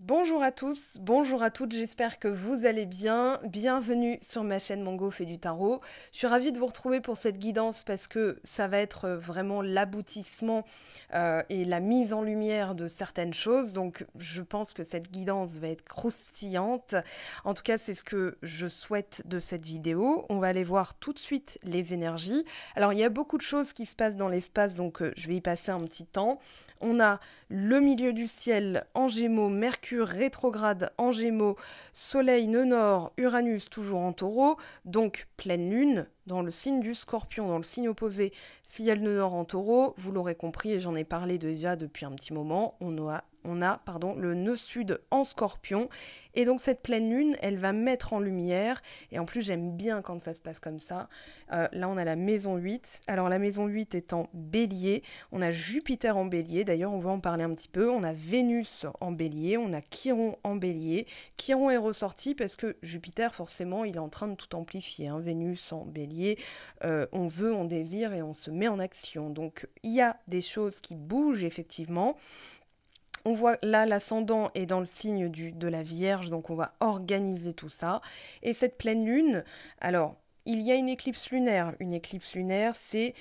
Bonjour à tous, bonjour à toutes, j'espère que vous allez bien. Bienvenue sur ma chaîne Mango fait du tarot. Je suis ravie de vous retrouver pour cette guidance parce que ça va être vraiment l'aboutissement et la mise en lumière de certaines choses. Donc je pense que cette guidance va être croustillante. En tout cas, c'est ce que je souhaite de cette vidéo. On va aller voir tout de suite les énergies. Alors il y a beaucoup de choses qui se passent dans l'espace, donc je vais y passer un petit temps. On a le milieu du ciel en Gémeaux, Mercure rétrograde en Gémeaux, Soleil nœud nord, Uranus toujours en Taureau, donc pleine lune dans le signe du Scorpion, dans le signe opposé. S'il y a le nœud nord en Taureau, vous l'aurez compris et j'en ai parlé déjà depuis un petit moment, on a le nœud sud en Scorpion. Et donc cette pleine lune, elle va mettre en lumière, et en plus j'aime bien quand ça se passe comme ça. Là on a la maison 8. Alors la maison 8 est en bélier, on a Jupiter en bélier, d'ailleurs on va en parler un petit peu. On a Vénus en bélier, on a Chiron en bélier. Chiron est ressorti parce que Jupiter forcément il est en train de tout amplifier, hein. Vénus en bélier, on veut, on désire et on se met en action. Donc il y a des choses qui bougent effectivement. On voit là l'ascendant est dans le signe de la Vierge, donc on va organiser tout ça. Et cette pleine lune, alors il y a une éclipse lunaire. Une éclipse lunaire, c'est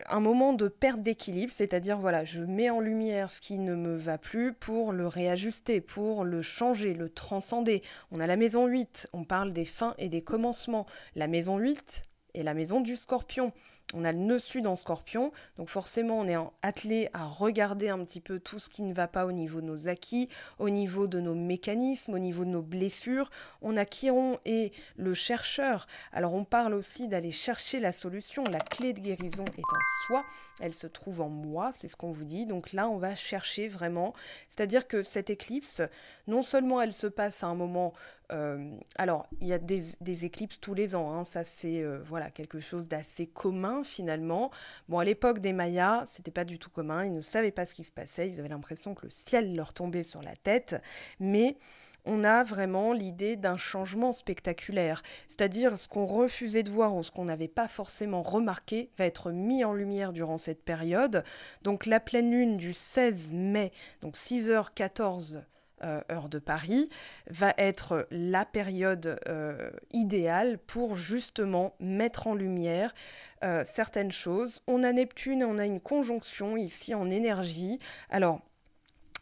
un moment de perte d'équilibre, c'est-à-dire voilà, je mets en lumière ce qui ne me va plus pour le réajuster, pour le changer, le transcender. On a la maison 8, on parle des fins et des commencements. La maison 8 est la maison du Scorpion. On a le nœud sud en Scorpion, donc forcément on est attelé à regarder un petit peu tout ce qui ne va pas au niveau de nos acquis, au niveau de nos mécanismes, au niveau de nos blessures. On a Chiron et le chercheur. Alors on parle aussi d'aller chercher la solution. La clé de guérison est en soi, elle se trouve en moi, c'est ce qu'on vous dit. Donc là on va chercher vraiment, c'est-à-dire que cette éclipse, non seulement elle se passe à un moment... alors, il y a des éclipses tous les ans, hein, ça c'est voilà, quelque chose d'assez commun finalement. Bon, à l'époque des Mayas, c'était pas du tout commun, ils ne savaient pas ce qui se passait, ils avaient l'impression que le ciel leur tombait sur la tête, mais on a vraiment l'idée d'un changement spectaculaire, c'est-à-dire ce qu'on refusait de voir ou ce qu'on n'avait pas forcément remarqué va être mis en lumière durant cette période. Donc la pleine lune du 16 mai, donc 6h14 heure de Paris, va être la période idéale pour justement mettre en lumière certaines choses. On a Neptune et on a une conjonction ici en énergie. Alors,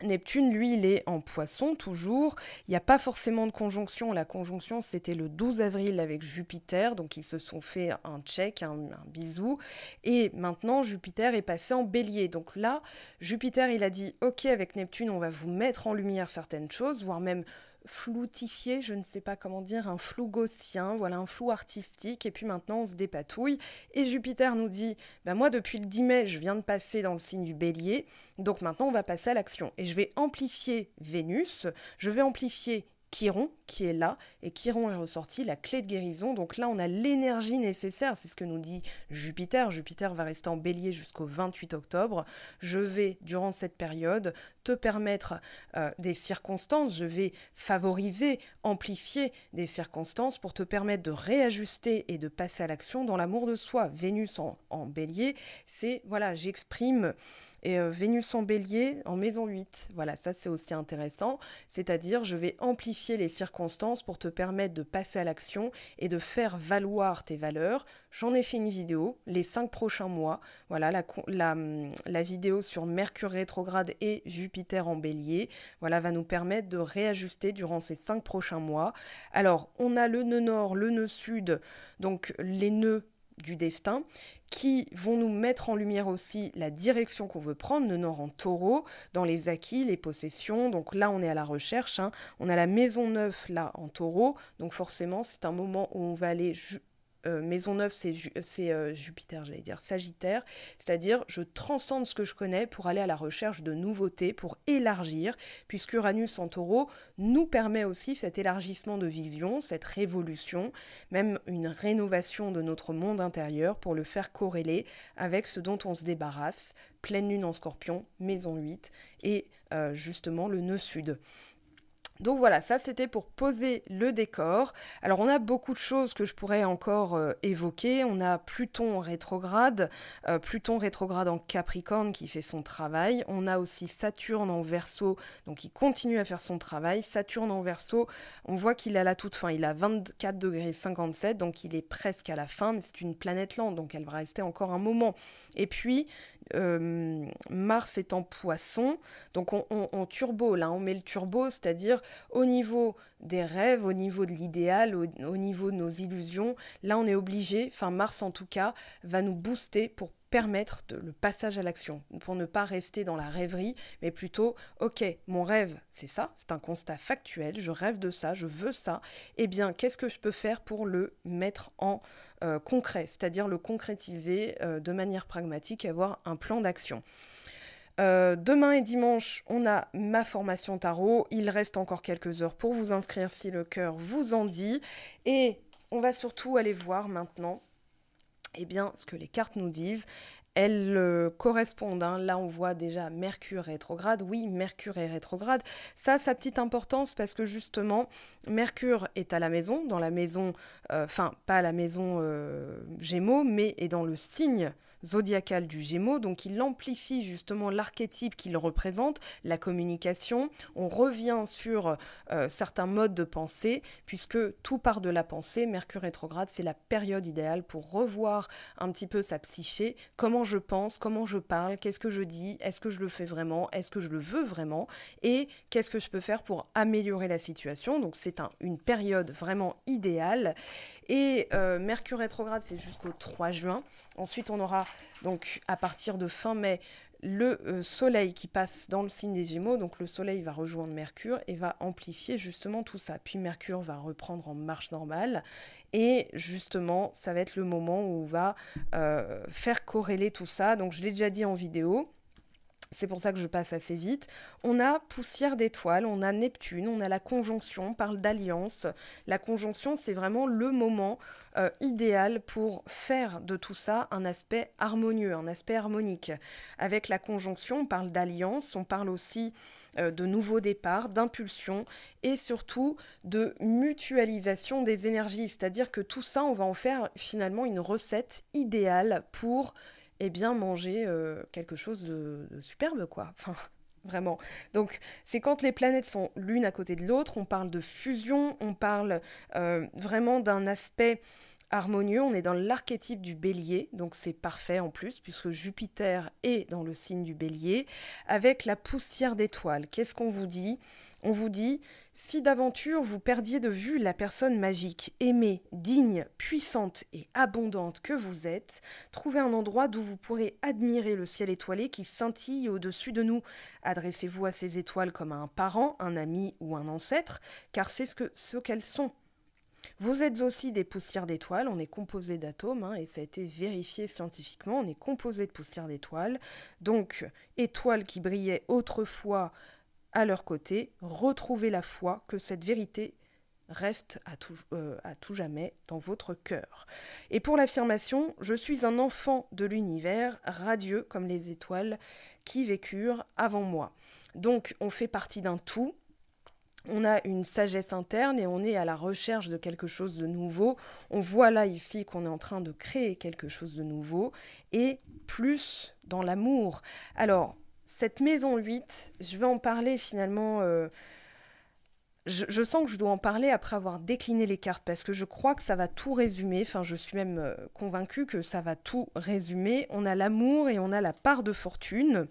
Neptune, lui, il est en poisson toujours. Il n'y a pas forcément de conjonction. La conjonction, c'était le 12 avril avec Jupiter. Donc, ils se sont fait un check, un bisou. Et maintenant, Jupiter est passé en bélier. Donc là, Jupiter, il a dit, OK, avec Neptune, on va vous mettre en lumière certaines choses, voire même floutifier, je ne sais pas comment dire, un flou gaussien, voilà, un flou artistique. Et puis maintenant, on se dépatouille. Et Jupiter nous dit, bah moi, depuis le 10 mai, je viens de passer dans le signe du bélier. Donc maintenant, on va passer à l'action. Et je vais amplifier Vénus, je vais amplifier Chiron, qui est là, et Chiron est ressorti, la clé de guérison. Donc là, on a l'énergie nécessaire, c'est ce que nous dit Jupiter. Jupiter va rester en bélier jusqu'au 28 octobre. Je vais, durant cette période, te permettre des circonstances, je vais favoriser, amplifier des circonstances pour te permettre de réajuster et de passer à l'action dans l'amour de soi. Vénus en bélier, c'est, voilà, j'exprime... Et Vénus en bélier en maison 8. Voilà, ça c'est aussi intéressant. C'est-à-dire, je vais amplifier les circonstances pour te permettre de passer à l'action et de faire valoir tes valeurs. J'en ai fait une vidéo, les 5 prochains mois. Voilà, la vidéo sur Mercure rétrograde et Jupiter en bélier. Voilà, va nous permettre de réajuster durant ces 5 prochains mois. Alors, on a le nœud nord, le nœud sud, donc les nœuds du destin, qui vont nous mettre en lumière aussi la direction qu'on veut prendre, le nord en taureau, dans les acquis, les possessions. Donc là, on est à la recherche, hein. On a la maison 9 là en taureau, donc forcément, c'est un moment où on va aller... maison 9, c'est Jupiter, j'allais dire Sagittaire, c'est-à-dire je transcende ce que je connais pour aller à la recherche de nouveautés, pour élargir, puisque Uranus en taureau nous permet aussi cet élargissement de vision, cette révolution, même une rénovation de notre monde intérieur pour le faire corréler avec ce dont on se débarrasse, pleine lune en Scorpion, maison 8, et justement le nœud sud. Donc voilà, ça c'était pour poser le décor. Alors on a beaucoup de choses que je pourrais encore évoquer. On a Pluton rétrograde en Capricorne qui fait son travail. On a aussi Saturne en Verseau, donc il continue à faire son travail. Saturne en Verseau, on voit qu'il est à la toute fin. Il a 24 degrés 57, donc il est presque à la fin, mais c'est une planète lente, donc elle va rester encore un moment. Et puis Mars est en Poisson, donc on turbo là, on met le turbo, c'est-à-dire au niveau des rêves, au niveau de l'idéal, au niveau de nos illusions. Là, on est obligé, enfin Mars en tout cas, va nous booster pour permettre le passage à l'action, pour ne pas rester dans la rêverie, mais plutôt, ok, mon rêve, c'est ça, c'est un constat factuel, je rêve de ça, je veux ça, eh bien, qu'est-ce que je peux faire pour le mettre en concret, c'est-à-dire le concrétiser de manière pragmatique et avoir un plan d'action. Demain et dimanche, on a ma formation tarot. Il reste encore quelques heures pour vous inscrire si le cœur vous en dit. Et on va surtout aller voir maintenant eh bien, ce que les cartes nous disent. Elles correspondent, hein. Là, on voit déjà Mercure rétrograde. Oui, Mercure est rétrograde. Ça a sa petite importance parce que justement, Mercure est à la maison, dans la maison, pas à la maison Gémeaux, mais est dans le signe zodiacal du Gémeaux. Donc, il amplifie justement l'archétype qu'il représente, la communication. On revient sur certains modes de pensée, puisque tout part de la pensée. Mercure rétrograde, c'est la période idéale pour revoir un petit peu sa psyché, comment je pense, comment je parle, qu'est-ce que je dis, est-ce que je le fais vraiment, est-ce que je le veux vraiment, et qu'est-ce que je peux faire pour améliorer la situation. Donc c'est une période vraiment idéale. Et Mercure rétrograde, c'est jusqu'au 3 juin. Ensuite, on aura donc à partir de fin mai le soleil qui passe dans le signe des Gémeaux, donc le soleil va rejoindre Mercure et va amplifier justement tout ça. Puis Mercure va reprendre en marche normale et justement ça va être le moment où on va faire corréler tout ça. Donc je l'ai déjà dit en vidéo. C'est pour ça que je passe assez vite. On a poussière d'étoiles, on a Neptune, on a la conjonction, on parle d'alliance. La conjonction, c'est vraiment le moment idéal pour faire de tout ça un aspect harmonieux, un aspect harmonique. Avec la conjonction, on parle d'alliance, on parle aussi de nouveaux départs, d'impulsion et surtout de mutualisation des énergies. C'est-à-dire que tout ça, on va en faire finalement une recette idéale pour bien manger quelque chose de superbe, quoi. Enfin, vraiment. Donc, c'est quand les planètes sont l'une à côté de l'autre, on parle de fusion, on parle vraiment d'un aspect harmonieux. On est dans l'archétype du bélier, donc c'est parfait en plus, puisque Jupiter est dans le signe du bélier, avec la poussière d'étoiles. Qu'est-ce qu'on vous dit ? On vous dit, si d'aventure vous perdiez de vue la personne magique, aimée, digne, puissante et abondante que vous êtes, trouvez un endroit d'où vous pourrez admirer le ciel étoilé qui scintille au-dessus de nous. Adressez-vous à ces étoiles comme à un parent, un ami ou un ancêtre, car c'est ce qu'elles sont. Vous êtes aussi des poussières d'étoiles, on est composé d'atomes, et ça a été vérifié scientifiquement, on est composé de poussières d'étoiles. Donc, étoiles qui brillaient autrefois à leur côté, retrouvez la foi que cette vérité reste à tout jamais dans votre cœur. Et pour l'affirmation, je suis un enfant de l'univers, radieux comme les étoiles qui vécurent avant moi. Donc, on fait partie d'un tout. On a une sagesse interne et on est à la recherche de quelque chose de nouveau. On voit là ici qu'on est en train de créer quelque chose de nouveau et plus dans l'amour. Alors, cette maison 8, je vais en parler finalement. Je sens que je dois en parler après avoir décliné les cartes parce que je crois que ça va tout résumer. Enfin, je suis même convaincue que ça va tout résumer. On a l'amour et on a la part de fortune.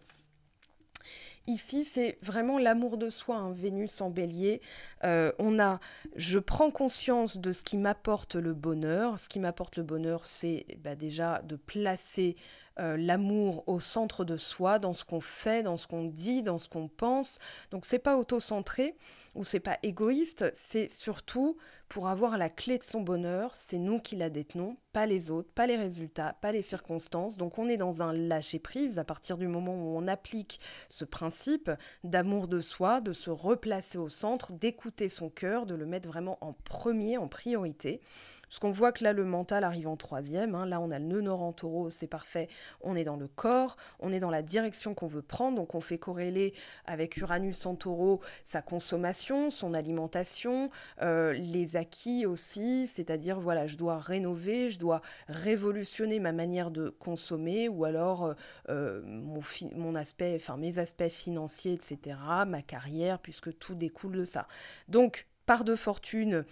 Ici, c'est vraiment l'amour de soi, hein, Vénus en bélier. Je prends conscience de ce qui m'apporte le bonheur. Ce qui m'apporte le bonheur, c'est déjà de placer l'amour au centre de soi, dans ce qu'on fait, dans ce qu'on dit, dans ce qu'on pense. Donc, c'est pas auto-centré ou c'est pas égoïste, c'est surtout pour avoir la clé de son bonheur, c'est nous qui la détenons, pas les autres, pas les résultats, pas les circonstances. Donc on est dans un lâcher-prise à partir du moment où on applique ce principe d'amour de soi, de se replacer au centre, d'écouter son cœur, de le mettre vraiment en premier, en priorité. Parce qu'on voit que là, le mental arrive en troisième. Hein. Là, on a le nœud nord en taureau, c'est parfait. On est dans le corps, on est dans la direction qu'on veut prendre. Donc, on fait corréler avec Uranus en taureau sa consommation, son alimentation, les acquis aussi. C'est-à-dire, voilà, je dois rénover, je dois révolutionner ma manière de consommer ou alors mon aspect, enfin, mes aspects financiers, etc., ma carrière, puisque tout découle de ça. Donc, part de fortune.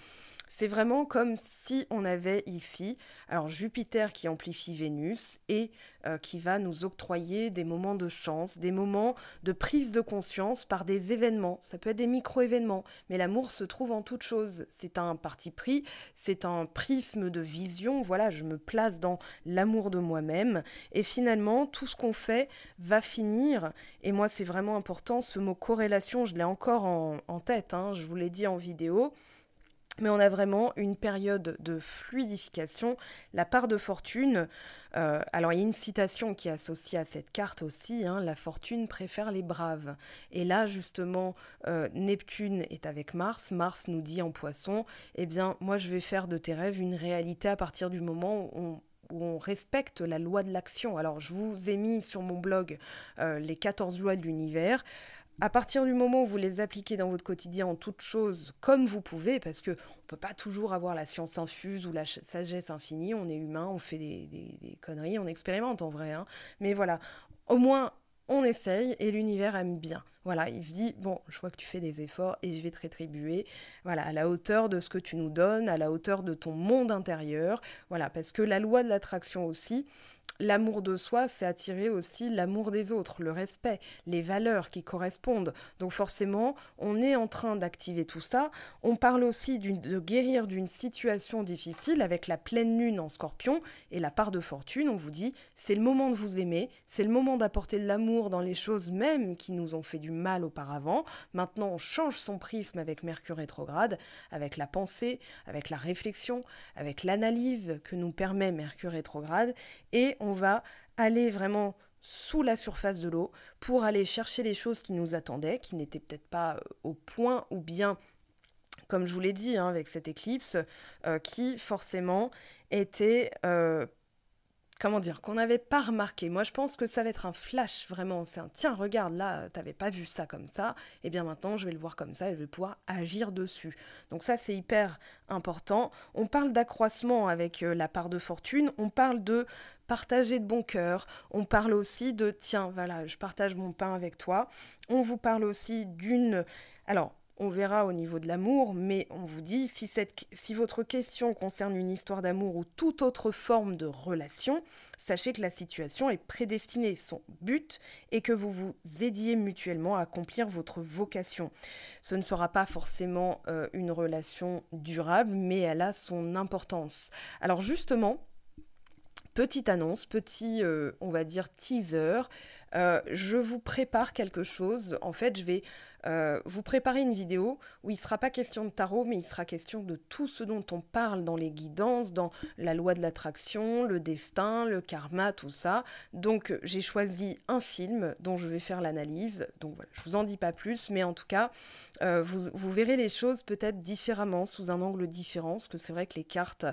C'est vraiment comme si on avait ici, alors Jupiter qui amplifie Vénus et qui va nous octroyer des moments de chance, des moments de prise de conscience par des événements. Ça peut être des micro-événements, mais l'amour se trouve en toute chose. C'est un parti pris, c'est un prisme de vision. Voilà, je me place dans l'amour de moi-même et finalement, tout ce qu'on fait va finir. Et moi, c'est vraiment important, ce mot corrélation, je l'ai encore en tête, hein, je vous l'ai dit en vidéo. Mais on a vraiment une période de fluidification. La part de fortune, alors il y a une citation qui est associée à cette carte aussi, hein, la fortune préfère les braves. Et là justement, Neptune est avec Mars, Mars nous dit en poisson, eh bien moi je vais faire de tes rêves une réalité à partir du moment où on respecte la loi de l'action. Alors je vous ai mis sur mon blog les 14 lois de l'univers. À partir du moment où vous les appliquez dans votre quotidien en toutes choses, comme vous pouvez, parce qu'on ne peut pas toujours avoir la science infuse ou la sagesse infinie, on est humain, on fait des conneries, on expérimente en vrai. Hein. Mais voilà, au moins on essaye et l'univers aime bien. Voilà, il se dit, bon, je vois que tu fais des efforts et je vais te rétribuer, voilà, à la hauteur de ce que tu nous donnes, à la hauteur de ton monde intérieur. Voilà, parce que la loi de l'attraction aussi, l'amour de soi, c'est attirer aussi l'amour des autres, le respect, les valeurs qui correspondent. Donc forcément, on est en train d'activer tout ça. On parle aussi de guérir d'une situation difficile avec la pleine lune en Scorpion et la part de fortune. On vous dit, c'est le moment de vous aimer, c'est le moment d'apporter de l'amour dans les choses même qui nous ont fait du mal auparavant. Maintenant, on change son prisme avec Mercure rétrograde, avec la pensée, avec la réflexion, avec l'analyse que nous permet Mercure rétrograde et on va aller vraiment sous la surface de l'eau pour aller chercher les choses qui nous attendaient, qui n'étaient peut-être pas au point ou bien, comme je vous l'ai dit, hein, avec cette éclipse, qui forcément était comment dire, qu'on n'avait pas remarqué. Moi, je pense que ça va être un flash, vraiment. C'est un, tiens, regarde, là, t'avais pas vu ça comme ça. Et bien maintenant, je vais le voir comme ça et je vais pouvoir agir dessus. Donc ça, c'est hyper important. On parle d'accroissement avec la part de fortune. On parle de partager de bon cœur. On parle aussi de, tiens, voilà, je partage mon pain avec toi. On vous parle aussi d'une... Alors, on verra au niveau de l'amour, mais on vous dit, si votre question concerne une histoire d'amour ou toute autre forme de relation, sachez que la situation est prédestinée. Son but est que vous vous aidiez mutuellement à accomplir votre vocation. Ce ne sera pas forcément une relation durable, mais elle a son importance. Alors justement, petite annonce, petit, on va dire, teaser. Je vous prépare quelque chose. En fait, je vais vous préparer une vidéo où il ne sera pas question de tarot, mais il sera question de tout ce dont on parle dans les guidances, dans la loi de l'attraction, le destin, le karma, tout ça. Donc, j'ai choisi un film dont je vais faire l'analyse. Donc, voilà, je ne vous en dis pas plus, mais en tout cas, vous verrez les choses peut-être différemment, sous un angle différent, parce que c'est vrai que les cartes,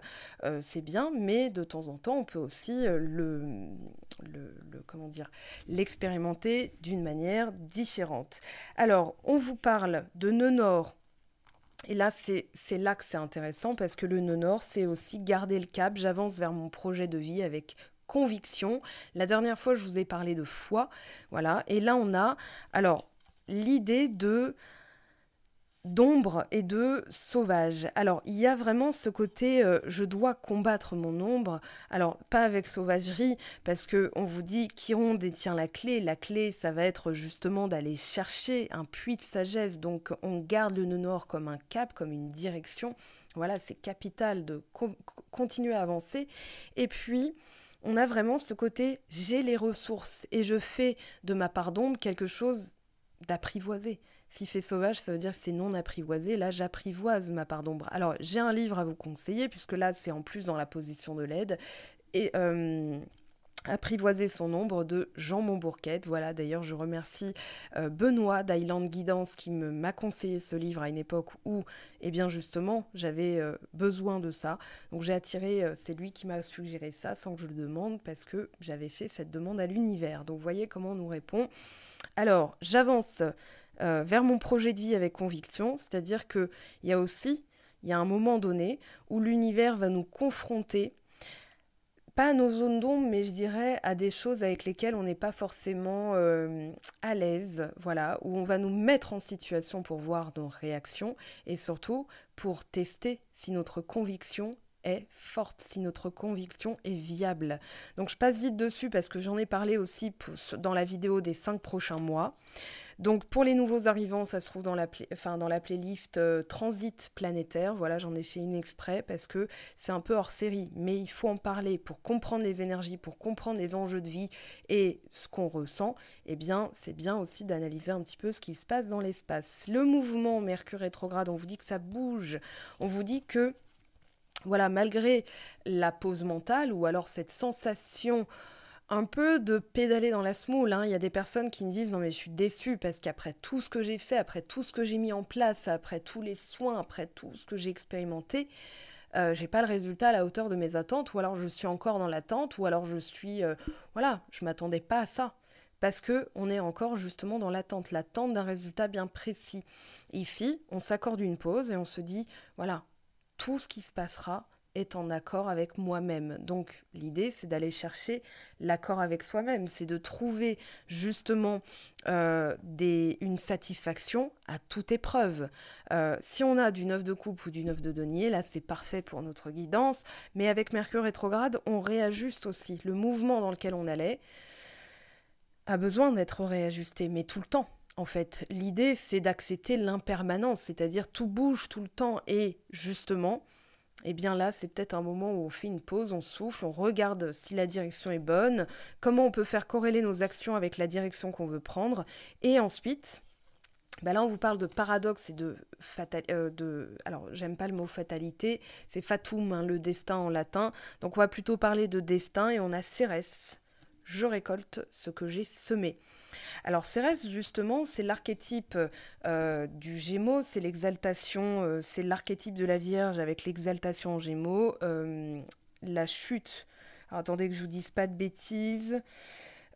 c'est bien, mais de temps en temps, on peut aussi comment dire, l'expérimenter d'une manière différente. Alors, on vous parle de nœud nord. Et là, c'est là que c'est intéressant parce que le nœud nord, c'est aussi garder le cap. J'avance vers mon projet de vie avec conviction. La dernière fois, je vous ai parlé de foi. Voilà. Et là, on a, alors, l'idée d'ombre et de sauvage. Alors, il y a vraiment ce côté je dois combattre mon ombre. Alors, pas avec sauvagerie, parce que on vous dit Chiron détient la clé. La clé, ça va être justement d'aller chercher un puits de sagesse. Donc, on garde le nœud nord comme un cap, comme une direction. Voilà, c'est capital de continuer à avancer. Et puis, on a vraiment ce côté j'ai les ressources et je fais de ma part d'ombre quelque chose d'apprivoiser. Si c'est sauvage, ça veut dire que c'est non apprivoisé. Là, j'apprivoise ma part d'ombre. Alors, j'ai un livre à vous conseiller, puisque là, c'est en plus dans la position de l'aide. Et Apprivoiser son ombre de Jean Montbourquette. Voilà, d'ailleurs, je remercie Benoît d'Island Guidance qui m'a conseillé ce livre à une époque où, eh bien, justement, j'avais besoin de ça. Donc, j'ai attiré, c'est lui qui m'a suggéré ça sans que je le demande parce que j'avais fait cette demande à l'univers. Donc, vous voyez comment on nous répond. Alors, j'avance vers mon projet de vie avec conviction, c'est-à-dire qu'il y a aussi, il y a un moment donné où l'univers va nous confronter pas à nos zones d'ombre, mais je dirais à des choses avec lesquelles on n'est pas forcément à l'aise, voilà, où on va nous mettre en situation pour voir nos réactions et surtout pour tester si notre conviction est forte, si notre conviction est viable. Donc je passe vite dessus parce que j'en ai parlé aussi dans la vidéo des 5 prochains mois. Donc pour les nouveaux arrivants, ça se trouve dans dans la playlist Transit planétaire. Voilà, j'en ai fait une exprès parce que c'est un peu hors série. Mais il faut en parler pour comprendre les énergies, pour comprendre les enjeux de vie et ce qu'on ressent. Eh bien, c'est bien aussi d'analyser un petit peu ce qui se passe dans l'espace. Le mouvement Mercure rétrograde, on vous dit que ça bouge. On vous dit que, voilà, malgré la pause mentale ou alors cette sensation un peu de pédaler dans la semoule, hein. Il y a des personnes qui me disent non mais je suis déçue parce qu'après tout ce que j'ai fait, après tout ce que j'ai mis en place, après tous les soins, après tout ce que j'ai expérimenté, j'ai pas le résultat à la hauteur de mes attentes, ou alors je suis encore dans l'attente, ou alors je suis voilà, je m'attendais pas à ça. Parce que on est encore justement dans l'attente d'un résultat bien précis. Ici, on s'accorde une pause et on se dit voilà, tout ce qui se passera est en accord avec moi-même. Donc l'idée, c'est d'aller chercher l'accord avec soi-même, c'est de trouver justement une satisfaction à toute épreuve. Si on a du 9 de coupe ou du 9 de denier, là c'est parfait pour notre guidance, mais avec Mercure rétrograde, on réajuste aussi. Le mouvement dans lequel on allait a besoin d'être réajusté, mais tout le temps. En fait, l'idée, c'est d'accepter l'impermanence, c'est-à-dire tout bouge tout le temps et justement, eh bien là, c'est peut-être un moment où on fait une pause, on souffle, on regarde si la direction est bonne, comment on peut faire corréler nos actions avec la direction qu'on veut prendre. Et ensuite, bah là, on vous parle de paradoxe et alors, j'aime pas le mot fatalité, c'est fatum, hein, le destin en latin. Donc, on va plutôt parler de destin et on a Cérès. Je récolte ce que j'ai semé. Alors Cérès, justement, c'est l'archétype du Gémeaux, c'est l'exaltation, c'est l'archétype de la Vierge avec l'exaltation en Gémeaux, la chute. Alors attendez que je vous dise pas de bêtises.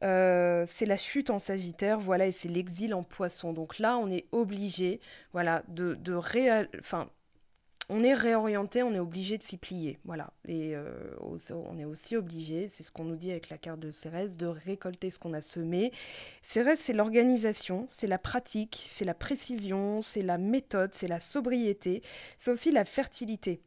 C'est la chute en Sagittaire, voilà, et c'est l'exil en Poisson. Donc là, on est obligé, voilà, enfin, on est réorienté, on est obligé de s'y plier, voilà. Et on est aussi obligé, c'est ce qu'on nous dit avec la carte de Cérès, de récolter ce qu'on a semé. Cérès, c'est l'organisation, c'est la pratique, c'est la précision, c'est la méthode, c'est la sobriété, c'est aussi la fertilité.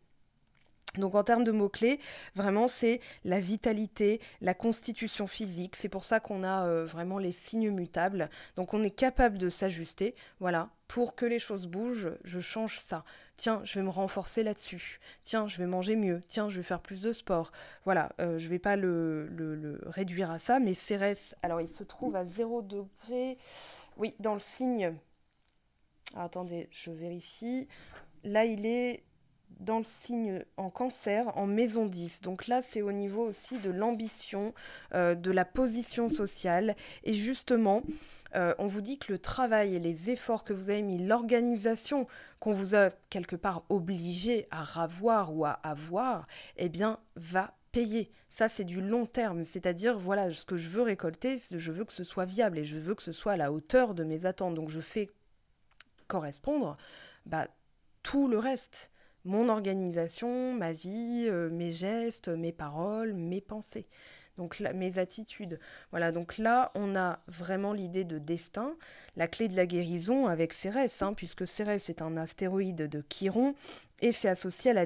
Donc en termes de mots-clés, vraiment c'est la vitalité, la constitution physique. C'est pour ça qu'on a vraiment les signes mutables. Donc on est capable de s'ajuster. Voilà, pour que les choses bougent, je change ça. Tiens, je vais me renforcer là-dessus. Tiens, je vais manger mieux. Tiens, je vais faire plus de sport. Voilà, je vais pas le réduire à ça. Mais Cérès, alors il se trouve à 0 degré. Oui, dans le signe... Ah, attendez, je vérifie. Là, il est dans le signe en Cancer, en maison 10. Donc là, c'est au niveau aussi de l'ambition, de la position sociale. Et justement, on vous dit que le travail et les efforts que vous avez mis, l'organisation qu'on vous a quelque part obligé à ravoir ou à avoir, eh bien, va payer. Ça, c'est du long terme. C'est-à-dire, voilà, ce que je veux récolter, je veux que ce soit viable et je veux que ce soit à la hauteur de mes attentes. Donc, je fais correspondre bah, tout le reste. Mon organisation, ma vie, mes gestes, mes paroles, mes pensées. Donc là, mes attitudes. Voilà, donc là, on a vraiment l'idée de destin, la clé de la guérison avec Cérès, hein, puisque Cérès est un astéroïde de Chiron et c'est associé à la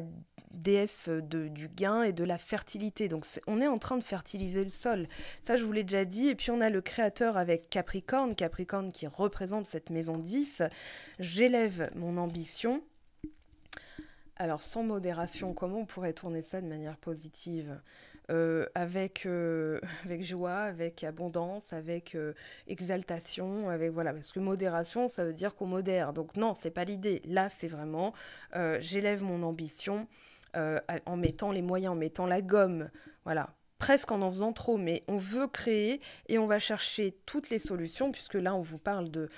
déesse du gain et de la fertilité. Donc on est en train de fertiliser le sol. Ça, je vous l'ai déjà dit. Et puis on a le créateur avec Capricorne, Capricorne qui représente cette maison 10. J'élève mon ambition. Alors, sans modération, comment on pourrait tourner ça de manière positive ? avec joie, avec abondance, avec exaltation, avec voilà, parce que modération, ça veut dire qu'on modère. Donc non, c'est pas l'idée. Là, c'est vraiment j'élève mon ambition en mettant les moyens, en mettant la gomme, voilà. Presque en faisant trop, mais on veut créer et on va chercher toutes les solutions, puisque là on vous parle de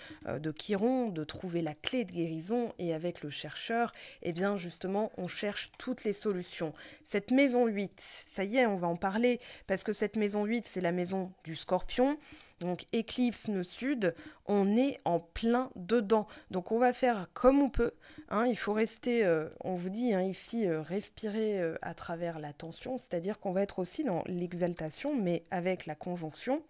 Chiron, de trouver la clé de guérison, et avec le chercheur, eh bien justement on cherche toutes les solutions. Cette maison 8, ça y est, on va en parler, parce que cette maison 8, c'est la maison du Scorpion, donc éclipse nœud sud, on est en plein dedans. Donc on va faire comme on peut, hein, il faut rester, on vous dit hein, ici, respirer à travers la tension, c'est-à-dire qu'on va être aussi dans l'exaltation, mais avec la conjonction.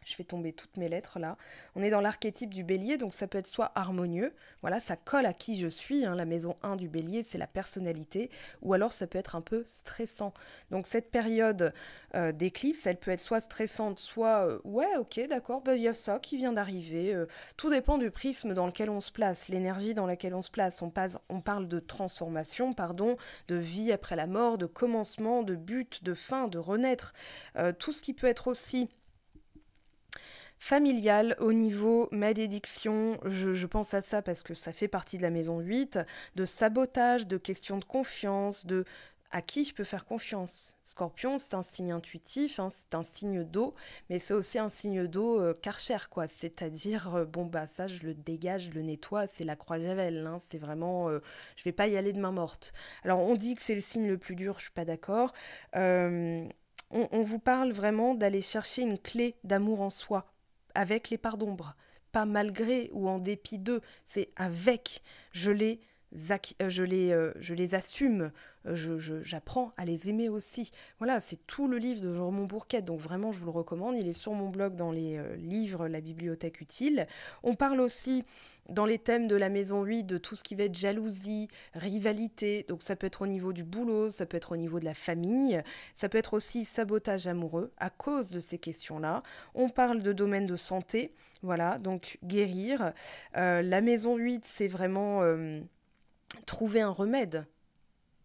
Je fais tomber toutes mes lettres là. On est dans l'archétype du bélier, donc ça peut être soit harmonieux, voilà, ça colle à qui je suis, hein, la maison 1 du bélier, c'est la personnalité, ou alors ça peut être un peu stressant. Donc cette période d'éclipse, elle peut être soit stressante, soit ouais, ok, d'accord, il y a ça qui vient d'arriver. Tout dépend du prisme dans lequel on se place, l'énergie dans laquelle on se place. On parle de transformation, pardon, de vie après la mort, de commencement, de but, de fin, de renaître. Tout ce qui peut être aussi familial au niveau malédiction, je pense à ça parce que ça fait partie de la maison 8, de sabotage, de questions de confiance, de à qui je peux faire confiance. Scorpion, c'est un signe intuitif, hein, c'est un signe d'eau, mais c'est aussi un signe d'eau Karcher, quoi. C'est-à-dire, bon, bah ça, je le dégage, je le nettoie, c'est la croix Javel, hein, c'est vraiment, je vais pas y aller de main morte. Alors, on dit que c'est le signe le plus dur, je suis pas d'accord. On vous parle vraiment d'aller chercher une clé d'amour en soi, avec les parts d'ombre. Pas malgré ou en dépit d'eux, c'est avec. Je les assume, j'apprends à les aimer aussi. Voilà, c'est tout le livre de Jean Bourquette, donc vraiment je vous le recommande. Il est sur mon blog dans les livres, la bibliothèque utile. On parle aussi dans les thèmes de la maison 8 de tout ce qui va être jalousie, rivalité, donc ça peut être au niveau du boulot, ça peut être au niveau de la famille, ça peut être aussi sabotage amoureux à cause de ces questions-là. On parle de domaine de santé, voilà, donc guérir. La maison 8, c'est vraiment trouver un remède.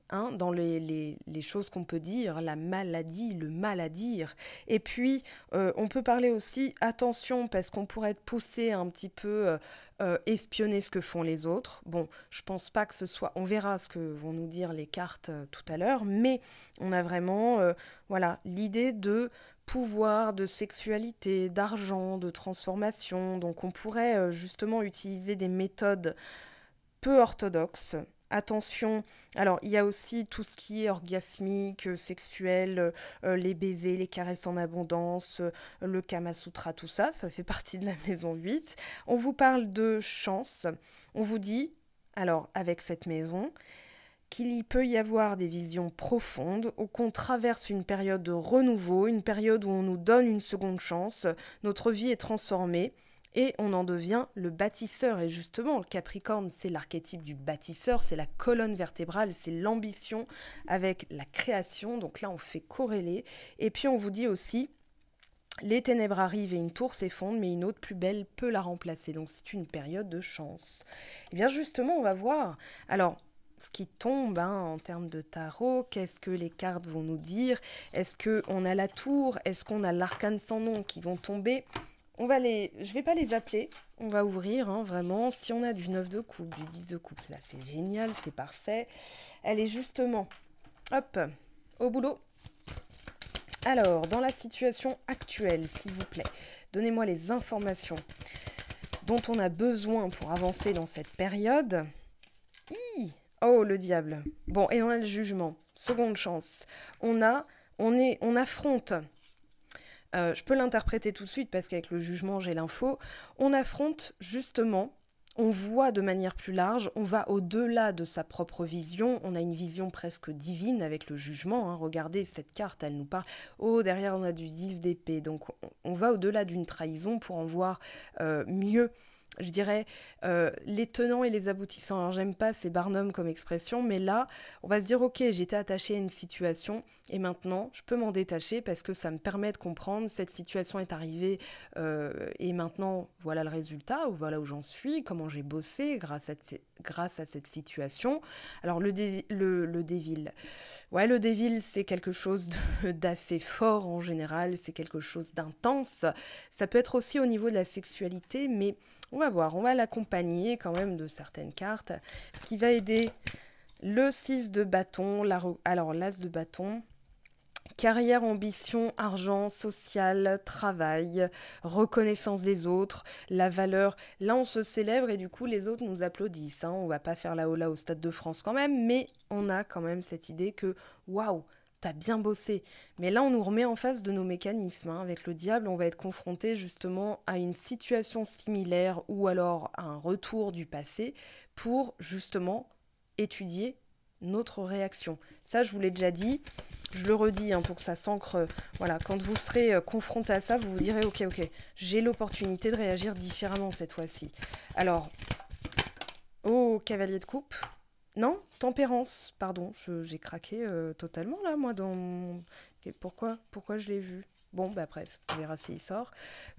Hein, dans les choses qu'on peut dire, la maladie, le mal à dire. Et puis, on peut parler aussi, attention, parce qu'on pourrait être poussé à un petit peu espionner ce que font les autres. Bon, je pense pas que ce soit... On verra ce que vont nous dire les cartes tout à l'heure, mais on a vraiment voilà, l'idée de pouvoir, de sexualité, d'argent, de transformation. Donc on pourrait justement utiliser des méthodes peu orthodoxe. Attention, alors il y a aussi tout ce qui est orgasmique, sexuel, les baisers, les caresses en abondance, le Kama Sutra, tout ça, ça fait partie de la maison 8. On vous parle de chance, on vous dit, alors avec cette maison, qu'il y peut y avoir des visions profondes, ou qu'on traverse une période de renouveau, une période où on nous donne une seconde chance, notre vie est transformée, et on en devient le bâtisseur. Et justement, le Capricorne, c'est l'archétype du bâtisseur, c'est la colonne vertébrale, c'est l'ambition avec la création. Donc là, on fait corréler. Et puis, on vous dit aussi, les ténèbres arrivent et une tour s'effondre, mais une autre plus belle peut la remplacer. Donc c'est une période de chance. Et bien justement, on va voir. Alors, ce qui tombe hein, en termes de tarot, qu'est-ce que les cartes vont nous dire? Est-ce qu'on a la tour? Est-ce qu'on a l'arcane sans nom qui vont tomber? Je vais pas les appeler, on va ouvrir, hein, vraiment. Si on a du 9 de coupe, du 10 de coupe, là c'est génial, c'est parfait. Elle est justement, hop, au boulot. Alors, dans la situation actuelle, s'il vous plaît, donnez-moi les informations dont on a besoin pour avancer dans cette période. Oh, le diable. Bon, et on a le jugement. Seconde chance. On affronte... je peux l'interpréter tout de suite parce qu'avec le jugement, j'ai l'info. On affronte justement, on voit de manière plus large, on va au-delà de sa propre vision. On a une vision presque divine avec le jugement. Hein. Regardez, cette carte, elle nous parle. Oh, derrière, on a du 10 d'épée. Donc, on va au-delà d'une trahison pour en voir mieux. Je dirais les tenants et les aboutissants. Alors j'aime pas ces Barnum comme expression, mais là, on va se dire ok, j'étais attachée à une situation et maintenant, je peux m'en détacher parce que ça me permet de comprendre cette situation est arrivée et maintenant, voilà le résultat, ou voilà où j'en suis, comment j'ai bossé grâce à cette situation. Alors le Devil. Ouais, le Devil, c'est quelque chose d'assez fort en général, c'est quelque chose d'intense. Ça peut être aussi au niveau de la sexualité, mais on va voir, on va l'accompagner quand même de certaines cartes. Ce qui va aider le 6 de bâton, alors l'as de bâton. Carrière, ambition, argent, social, travail, reconnaissance des autres, la valeur. Là, on se célèbre et du coup, les autres nous applaudissent. Hein. On va pas faire la hola au Stade de France quand même, mais on a quand même cette idée que waouh, t'as bien bossé. Mais là, on nous remet en face de nos mécanismes. Hein. Avec le diable, on va être confronté justement à une situation similaire ou alors à un retour du passé pour justement étudier notre réaction. Ça, je vous l'ai déjà dit. Je le redis hein, pour que ça s'ancre. Voilà, quand vous serez confronté à ça, vous vous direz ok, j'ai l'opportunité de réagir différemment cette fois-ci. Alors, oh, cavalier de coupe. Non, tempérance, pardon, j'ai craqué totalement là, moi, dans mon... Pourquoi je l'ai vu? Bon, bah bref, on verra s'il sort.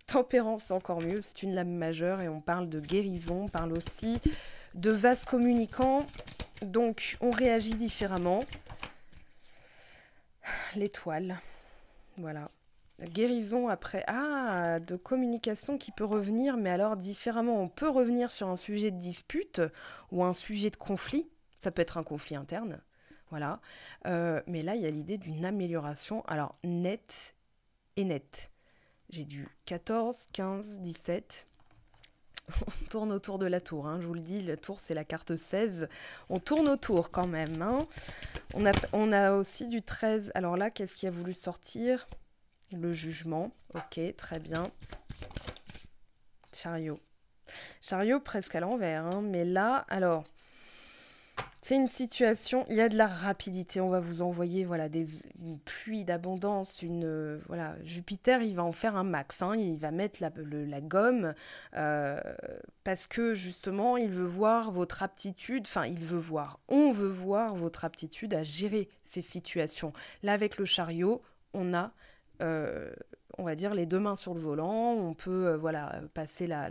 Tempérance, c'est encore mieux, c'est une lame majeure et on parle de guérison, on parle aussi de vase communicant. Donc, on réagit différemment. L'étoile, voilà. Guérison après, de communication qui peut revenir, mais alors différemment. On peut revenir sur un sujet de dispute ou un sujet de conflit. Ça peut être un conflit interne, voilà. Mais là, il y a l'idée d'une amélioration, alors nette et nette. J'ai du 14, 15, 17... On tourne autour de la tour, hein, je vous le dis, la tour c'est la carte 16. On tourne autour quand même. Hein. On a aussi du 13. Alors là, qu'est-ce qui a voulu sortir? Le jugement. Ok, très bien. Chariot. Chariot presque à l'envers. Hein, mais là, alors... C'est une situation, il y a de la rapidité, on va vous envoyer voilà, une pluie d'abondance, voilà, Jupiter il va en faire un max, hein, il va mettre la gomme parce que justement il veut voir votre aptitude, on veut voir votre aptitude à gérer ces situations. Là avec le chariot, on a... on va dire les deux mains sur le volant, on peut voilà, passer la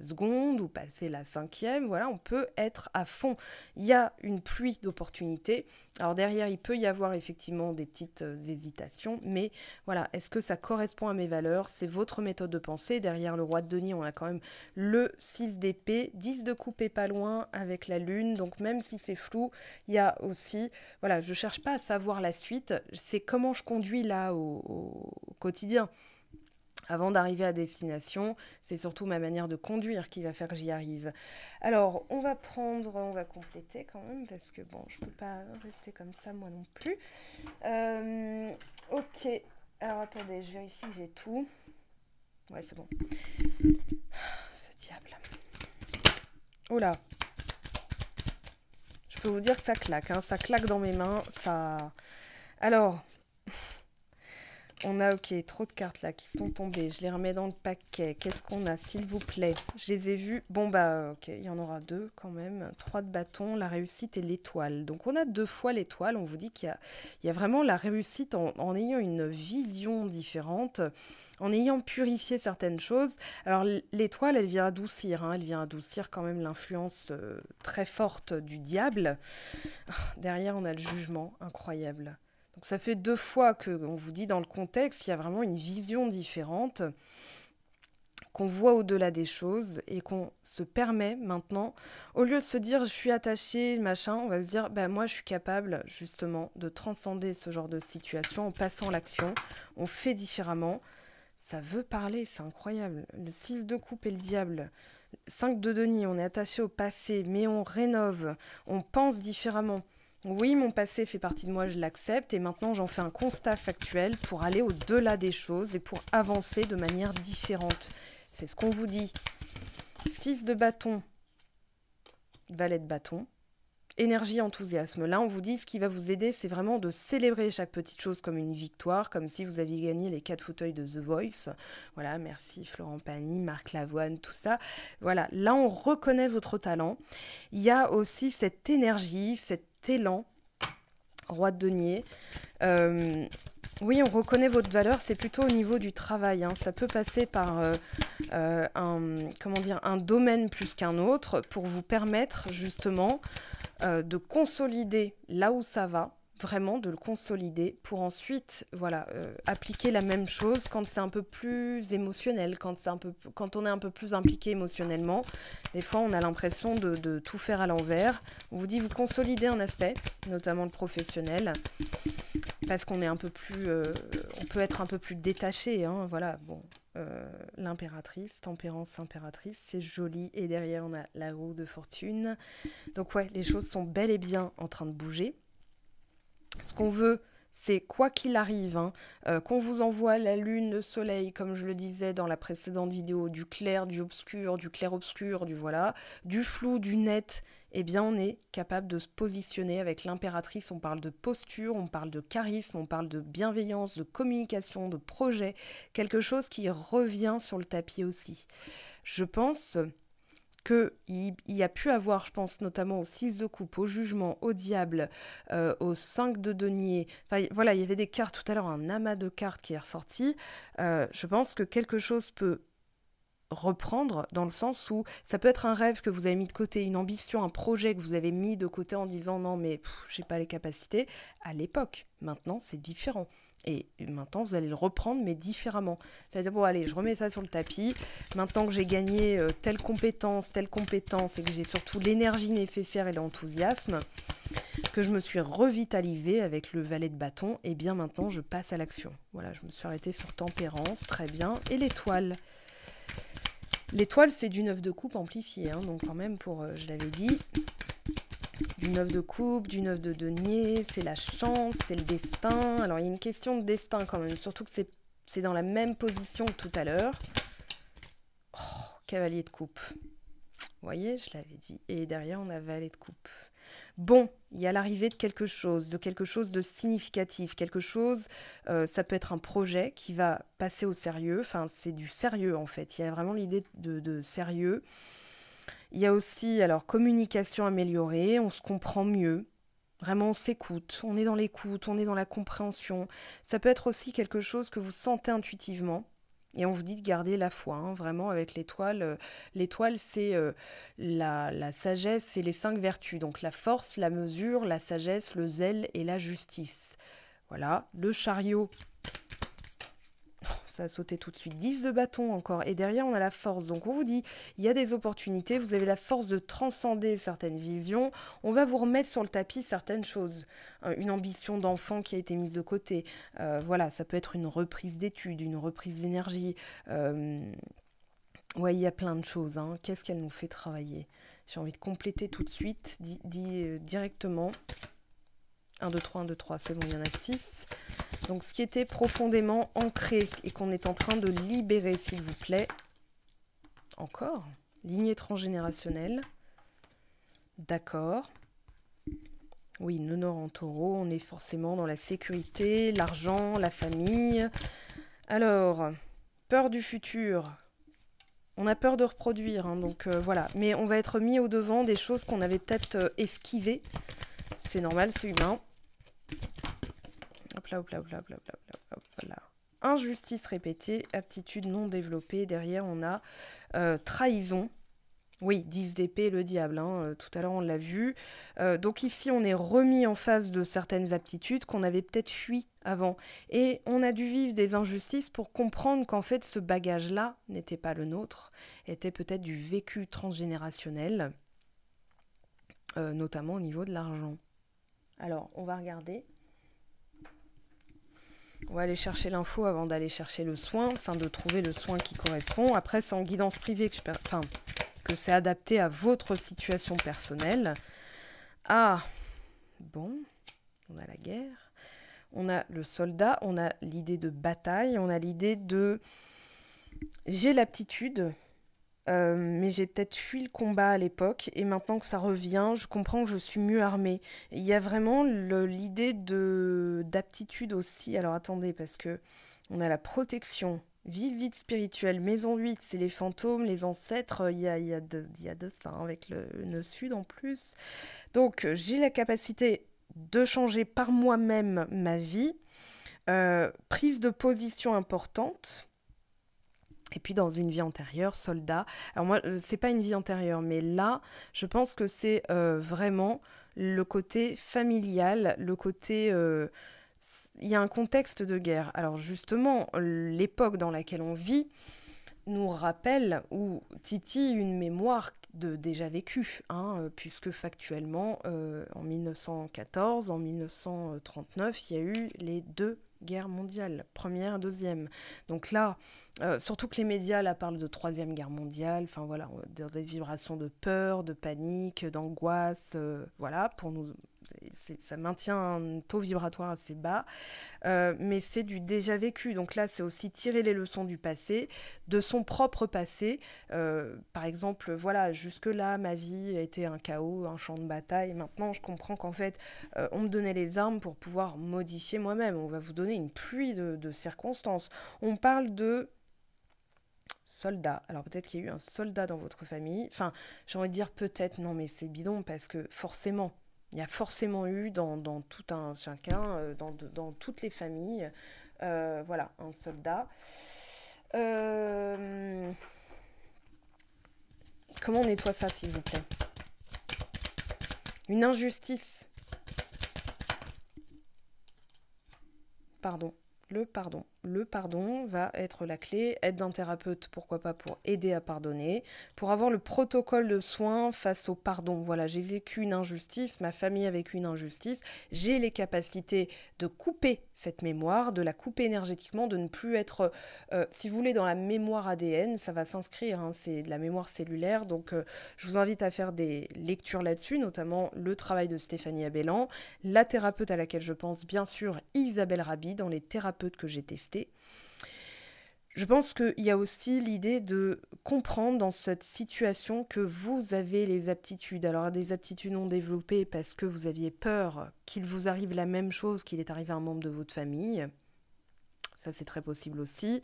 seconde ou passer la cinquième, voilà, on peut être à fond. Il y a une pluie d'opportunités. Alors derrière, il peut y avoir effectivement des petites hésitations, mais voilà, est-ce que ça correspond à mes valeurs? C'est votre méthode de pensée. Derrière le roi de denier, on a quand même le 6 d'épée, 10 de coupe pas loin avec la lune, donc même si c'est flou, il y a aussi, voilà, je cherche pas à savoir la suite, c'est comment je conduis là au quotidien. Avant d'arriver à destination, c'est surtout ma manière de conduire qui va faire que j'y arrive. Alors, on va compléter quand même, parce que bon, je peux pas rester comme ça moi non plus. Ok, alors attendez, je vérifie que j'ai tout. Ouais, c'est bon. Ce diable. Oh là. Je peux vous dire que ça claque, hein, ça claque dans mes mains, ça... Alors... On a, ok, trop de cartes là qui sont tombées. Je les remets dans le paquet. Qu'est-ce qu'on a, s'il vous plaît? Je les ai vues. Bon, bah, ok, il y en aura 2 quand même. 3 de bâton, la réussite et l'étoile. Donc, on a 2 fois l'étoile. On vous dit qu'il y a vraiment la réussite en ayant une vision différente, en ayant purifié certaines choses. Alors, l'étoile, elle vient adoucir. Hein, elle vient adoucir quand même l'influence très forte du diable. Derrière, on a le jugement. Incroyable. Donc ça fait 2 fois qu'on vous dit dans le contexte qu'il y a vraiment une vision différente, qu'on voit au-delà des choses et qu'on se permet maintenant, au lieu de se dire je suis attaché, machin, on va se dire bah, moi je suis capable justement de transcender ce genre de situation en passant l'action, on fait différemment. Ça veut parler, c'est incroyable. Le 6 de coupe et le diable. 5 de denier, on est attaché au passé, mais on rénove, on pense différemment. Oui, mon passé fait partie de moi, je l'accepte et maintenant j'en fais un constat factuel pour aller au-delà des choses et pour avancer de manière différente. C'est ce qu'on vous dit. 6 de bâton, valet de bâton, énergie, enthousiasme. Là, on vous dit ce qui va vous aider, c'est vraiment de célébrer chaque petite chose comme une victoire, comme si vous aviez gagné les 4 fauteuils de The Voice. Voilà, merci Florent Pagny, Marc Lavoine, tout ça. Voilà, là, on reconnaît votre talent. Il y a aussi cette énergie, cet élan, roi de denier. Oui, on reconnaît votre valeur, c'est plutôt au niveau du travail. Hein. Ça peut passer par un domaine plus qu'un autre pour vous permettre justement de consolider là où ça va. vraiment de le consolider pour ensuite, voilà, appliquer la même chose quand c'est un peu plus émotionnel, quand on est un peu plus impliqué émotionnellement. Des fois, on a l'impression de tout faire à l'envers. On vous dit, vous consolidez un aspect, notamment le professionnel, parce qu'on est un peu plus, on peut être un peu plus détaché, hein, voilà, bon. L'impératrice, tempérance impératrice, c'est joli. Et derrière, on a la roue de fortune. Donc ouais, les choses sont bel et bien en train de bouger. Ce qu'on veut, c'est quoi qu'il arrive, hein, qu'on vous envoie la lune, le soleil, comme je le disais dans la précédente vidéo, du clair, du clair-obscur, du voilà, du flou, du net, eh bien on est capable de se positionner avec l'impératrice. On parle de posture, on parle de charisme, on parle de bienveillance, de communication, de projet, quelque chose qui revient sur le tapis aussi. Je pense qu'il y a pu avoir, je pense notamment au 6 de coupe, au jugement, au diable, au 5 de denier. Enfin, voilà, il y avait des cartes tout à l'heure, un amas de cartes qui est ressorti. Je pense que quelque chose peut reprendre dans le sens où ça peut être un rêve que vous avez mis de côté, une ambition, un projet que vous avez mis de côté en disant non mais j'ai pas les capacités à l'époque. Maintenant c'est différent et maintenant vous allez le reprendre mais différemment. C'est-à-dire bon allez je remets ça sur le tapis. Maintenant que j'ai gagné telle compétence et que j'ai surtout l'énergie nécessaire et l'enthousiasme, que je me suis revitalisée avec le valet de bâton, et bien maintenant je passe à l'action. Voilà, je me suis arrêtée sur tempérance, très bien, et l'étoile. L'étoile, c'est du 9 de coupe amplifié, hein, donc quand même, je l'avais dit, du 9 de coupe, du 9 de denier, c'est la chance, c'est le destin. Alors, il y a une question de destin quand même, surtout que c'est dans la même position que tout à l'heure. Oh, cavalier de coupe. Vous voyez, je l'avais dit. Et derrière, on a valet de coupe. Bon, il y a l'arrivée de quelque chose de significatif, quelque chose, ça peut être un projet qui va passer au sérieux, enfin c'est du sérieux en fait, il y a vraiment l'idée de sérieux. Il y a aussi, alors, communication améliorée, on se comprend mieux, vraiment on s'écoute, on est dans l'écoute, on est dans la compréhension. Ça peut être aussi quelque chose que vous sentez intuitivement. Et on vous dit de garder la foi, hein, vraiment, avec l'étoile. L'étoile, c'est la sagesse et les 5 vertus. Donc la force, la mesure, la sagesse, le zèle et la justice. Voilà. Le chariot, ça a sauté tout de suite. 10 de bâton encore. Et derrière, on a la force. Donc on vous dit, il y a des opportunités. Vous avez la force de transcender certaines visions. On va vous remettre sur le tapis certaines choses. Une ambition d'enfant qui a été mise de côté. Voilà, ça peut être une reprise d'études, une reprise d'énergie. Ouais, il y a plein de choses, hein. Qu'est-ce qu'elle nous fait travailler? J'ai envie de compléter tout de suite, directement. 1, 2, 3, 1, 2, 3, c'est bon, il y en a 6. Donc, ce qui était profondément ancré et qu'on est en train de libérer, s'il vous plaît. Encore. Lignée transgénérationnelle. D'accord. Oui, nœud nord en taureau, on est forcément dans la sécurité, l'argent, la famille. Alors, peur du futur. On a peur de reproduire, hein, donc voilà. Mais on va être mis au devant des choses qu'on avait peut-être esquivées. C'est normal, c'est humain. Hop là, hop là, hop là, hop là, hop là, hop là. Injustice répétée, aptitude non développée. Derrière, on a trahison. Oui, 10 d'épée, le diable, hein, tout à l'heure on l'a vu. Donc ici, on est remis en face de certaines aptitudes qu'on avait peut-être fui avant. Et on a dû vivre des injustices pour comprendre qu'en fait, ce bagage-là n'était pas le nôtre, était peut-être du vécu transgénérationnel, notamment au niveau de l'argent. Alors, on va regarder. On va aller chercher l'info avant d'aller chercher le soin, enfin de trouver le soin qui correspond. Après, c'est en guidance privée que c'est adapté à votre situation personnelle. Ah, bon, on a la guerre, on a le soldat, on a l'idée de bataille, on a l'idée de... J'ai l'aptitude, mais j'ai peut-être fui le combat à l'époque, et maintenant que ça revient, je comprends que je suis mieux armée. Il y a vraiment l'idée d'aptitude aussi. Alors attendez, parce que on a la protection. Visite spirituelle, maison 8, c'est les fantômes, les ancêtres, il y a de ça, hein, avec le nœud sud en plus. Donc, j'ai la capacité de changer par moi-même ma vie. Prise de position importante. Et puis dans une vie antérieure, soldat. Alors moi, c'est pas une vie antérieure, mais là, je pense que c'est vraiment le côté familial, le côté... il y a un contexte de guerre. Alors justement, l'époque dans laquelle on vit nous rappelle ou titille une mémoire de déjà vécu, hein, puisque factuellement, en 1914, en 1939, il y a eu les deux guerres mondiales, première et deuxième. Donc là, surtout que les médias là parlent de troisième guerre mondiale, enfin voilà, des vibrations de peur, de panique, d'angoisse, voilà, pour nous, ça maintient un taux vibratoire assez bas. Mais c'est du déjà vécu. Donc là, c'est aussi tirer les leçons du passé, de son propre passé. Par exemple, voilà, jusque-là, ma vie a été un chaos, un champ de bataille. Maintenant, je comprends qu'en fait, on me donnait les armes pour pouvoir modifier moi-même. On va vous donner une pluie de circonstances. On parle de soldats. Alors peut-être qu'il y a eu un soldat dans votre famille. Enfin, j'ai envie de dire peut-être, non, mais c'est bidon parce que forcément, il y a forcément eu dans tout un chacun, dans toutes les familles, voilà, un soldat. Euh, Comment on nettoie ça, s'il vous plaît? Une injustice. Pardon. Le pardon va être la clé. Aide d'un thérapeute, pourquoi pas, pour aider à pardonner, pour avoir le protocole de soins face au pardon. Voilà, j'ai vécu une injustice, ma famille a vécu une injustice, j'ai les capacités de couper cette mémoire, de la couper énergétiquement, de ne plus être, si vous voulez, dans la mémoire ADN, ça va s'inscrire, hein, c'est de la mémoire cellulaire, donc je vous invite à faire des lectures là-dessus, notamment le travail de Stéphanie Abellan, la thérapeute à laquelle je pense, bien sûr, Isabelle Rabi, dans les thérapeutes que j'ai testés. Je pense qu'il y a aussi l'idée de comprendre dans cette situation que vous avez les aptitudes. Alors des aptitudes non développées parce que vous aviez peur qu'il vous arrive la même chose qu'il est arrivé à un membre de votre famille. Ça c'est très possible aussi.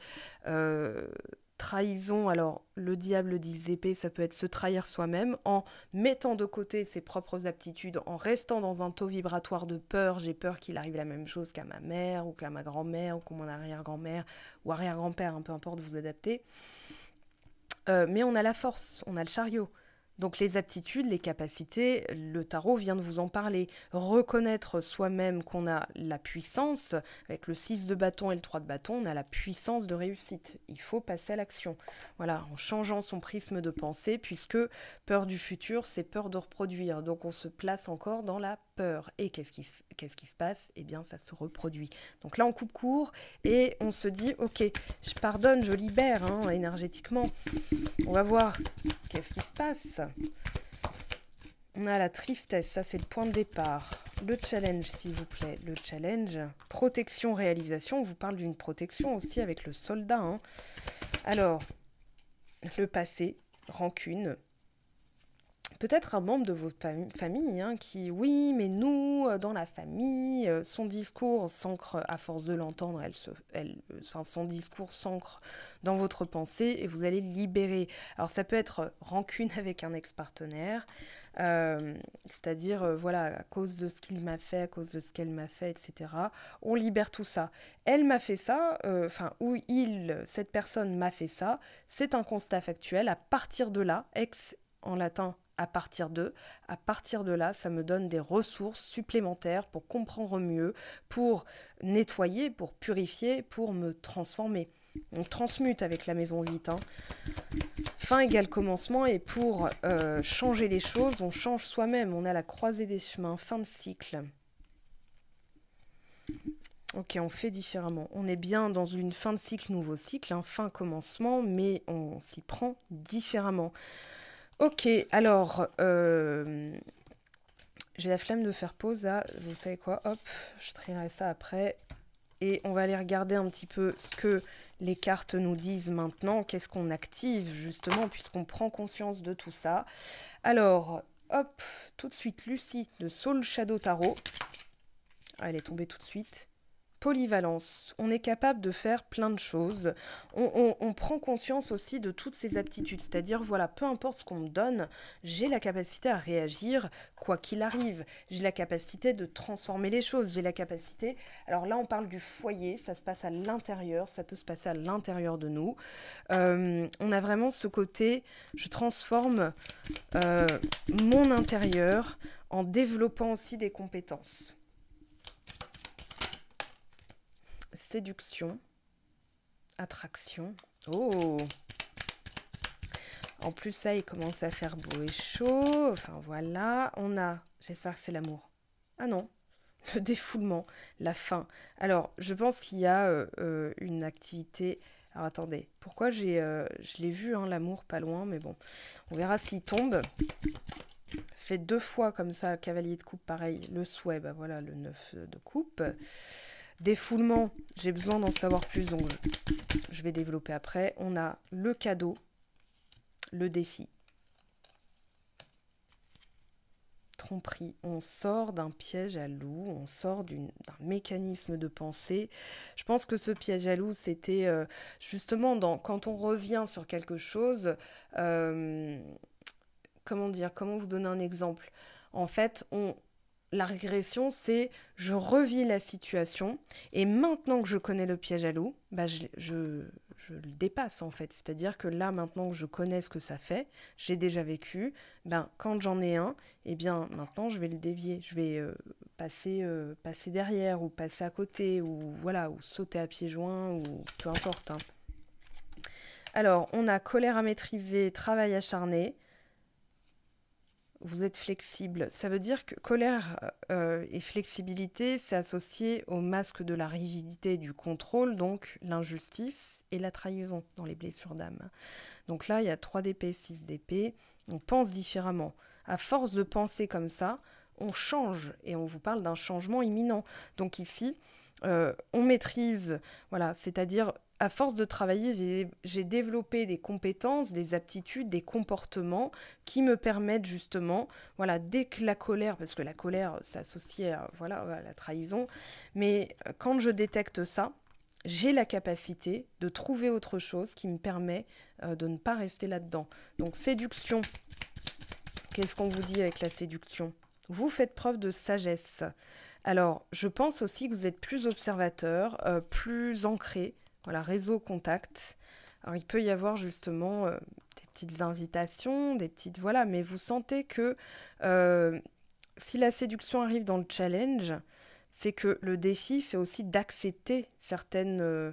Trahison, alors le diable dit épée, ça peut être se trahir soi-même en mettant de côté ses propres aptitudes, en restant dans un taux vibratoire de peur. J'ai peur qu'il arrive la même chose qu'à ma mère ou qu'à ma grand-mère ou qu'à mon arrière-grand-mère ou arrière-grand-père, hein, peu importe, vous adaptez. Mais on a la force, on a le chariot. Donc les aptitudes, les capacités, le tarot vient de vous en parler. Reconnaître soi-même qu'on a la puissance, avec le 6 de bâton et le 3 de bâton, on a la puissance de réussite. Il faut passer à l'action. Voilà, en changeant son prisme de pensée, puisque peur du futur, c'est peur de reproduire. Donc on se place encore dans la peur. Et qu'est-ce qui se passe? Eh bien, ça se reproduit. Donc là, on coupe court et on se dit, ok, je pardonne, je libère, hein, énergétiquement. On va voir qu'est-ce qui se passe. On a la tristesse, ça c'est le point de départ. Le challenge, s'il vous plaît, le challenge. Protection, réalisation, on vous parle d'une protection aussi avec le soldat, hein. Alors, le passé, rancune. Peut-être un membre de votre famille, hein, qui, oui, mais nous, dans la famille, son discours s'ancre, à force de l'entendre, son discours s'ancre dans votre pensée et vous allez libérer. Alors ça peut être rancune avec un ex-partenaire, c'est-à-dire, voilà, à cause de ce qu'il m'a fait, à cause de ce qu'elle m'a fait, etc. On libère tout ça. Elle m'a fait ça, ou cette personne m'a fait ça, c'est un constat factuel. À partir de là, ex en latin, à partir de là, ça me donne des ressources supplémentaires pour comprendre mieux, pour nettoyer, pour purifier, pour me transformer. On transmute avec la maison 8. Hein. Fin égale commencement, et pour changer les choses, on change soi-même. On a la croisée des chemins, fin de cycle. Ok, on fait différemment. On est bien dans une fin de cycle, nouveau cycle, hein, fin commencement, mais on s'y prend différemment. Ok, alors, j'ai la flemme de faire pause là, vous savez quoi, hop, je trierai ça après. Et on va aller regarder un petit peu ce que les cartes nous disent maintenant, qu'est-ce qu'on active justement, puisqu'on prend conscience de tout ça. Alors, hop, tout de suite, Lucie de Soul Shadow Tarot. Ah, elle est tombée tout de suite. polyvalence. On est capable de faire plein de choses. On prend conscience aussi de toutes ces aptitudes. C'est-à-dire, voilà, peu importe ce qu'on me donne, j'ai la capacité à réagir quoi qu'il arrive. J'ai la capacité de transformer les choses. J'ai la capacité... Alors là, on parle du foyer. Ça se passe à l'intérieur. Ça peut se passer à l'intérieur de nous. On a vraiment ce côté, je transforme mon intérieur en développant aussi des compétences. Séduction, attraction. Oh! En plus, ça, il commence à faire beau et chaud. Enfin, voilà. On a, j'espère que c'est l'amour. Ah non, le défoulement, la faim. Alors, je pense qu'il y a une activité... Alors, attendez. Pourquoi je l'ai vu, hein, l'amour, pas loin, mais bon. On verra s'il tombe. Ça fait 2 fois comme ça, cavalier de coupe, pareil. Le souhait, bah voilà, le 9 de coupe. Défoulement, j'ai besoin d'en savoir plus, donc je vais développer après. On a le cadeau, le défi. Tromperie, on sort d'un piège à loup, on sort d'un mécanisme de pensée. Je pense que ce piège à loup, c'était justement quand on revient sur quelque chose, comment dire, comment vous donner un exemple? En fait, la régression, c'est je revis la situation et maintenant que je connais le piège à loup, bah je le dépasse en fait. C'est-à-dire que là, maintenant que je connais ce que ça fait, j'ai déjà vécu, ben, quand j'en ai un, eh bien maintenant je vais le dévier. Je vais passer derrière ou passer à côté ou, voilà, ou sauter à pieds joints ou peu importe. Hein. Alors, on a colère à maîtriser, travail acharné. Vous êtes flexible. Ça veut dire que colère et flexibilité, c'est associé au masque de la rigidité et du contrôle, donc l'injustice et la trahison dans les blessures d'âme. Donc là, il y a 3 d'épée, 6 d'épée. On pense différemment. À force de penser comme ça, on change et on vous parle d'un changement imminent. Donc ici, on maîtrise, voilà, c'est-à-dire à force de travailler, j'ai développé des compétences, des aptitudes, des comportements qui me permettent justement, voilà, dès que la colère, parce que la colère s'associe à, voilà, à la trahison, mais quand je détecte ça, j'ai la capacité de trouver autre chose qui me permet de ne pas rester là-dedans. Donc séduction, qu'est-ce qu'on vous dit avec la séduction? Vous faites preuve de sagesse. Alors, je pense aussi que vous êtes plus observateur, plus ancré. Voilà, réseau, contact. Alors, il peut y avoir justement des petites invitations, des petites... Voilà, mais vous sentez que si la séduction arrive dans le challenge, c'est que le défi, c'est aussi d'accepter certaines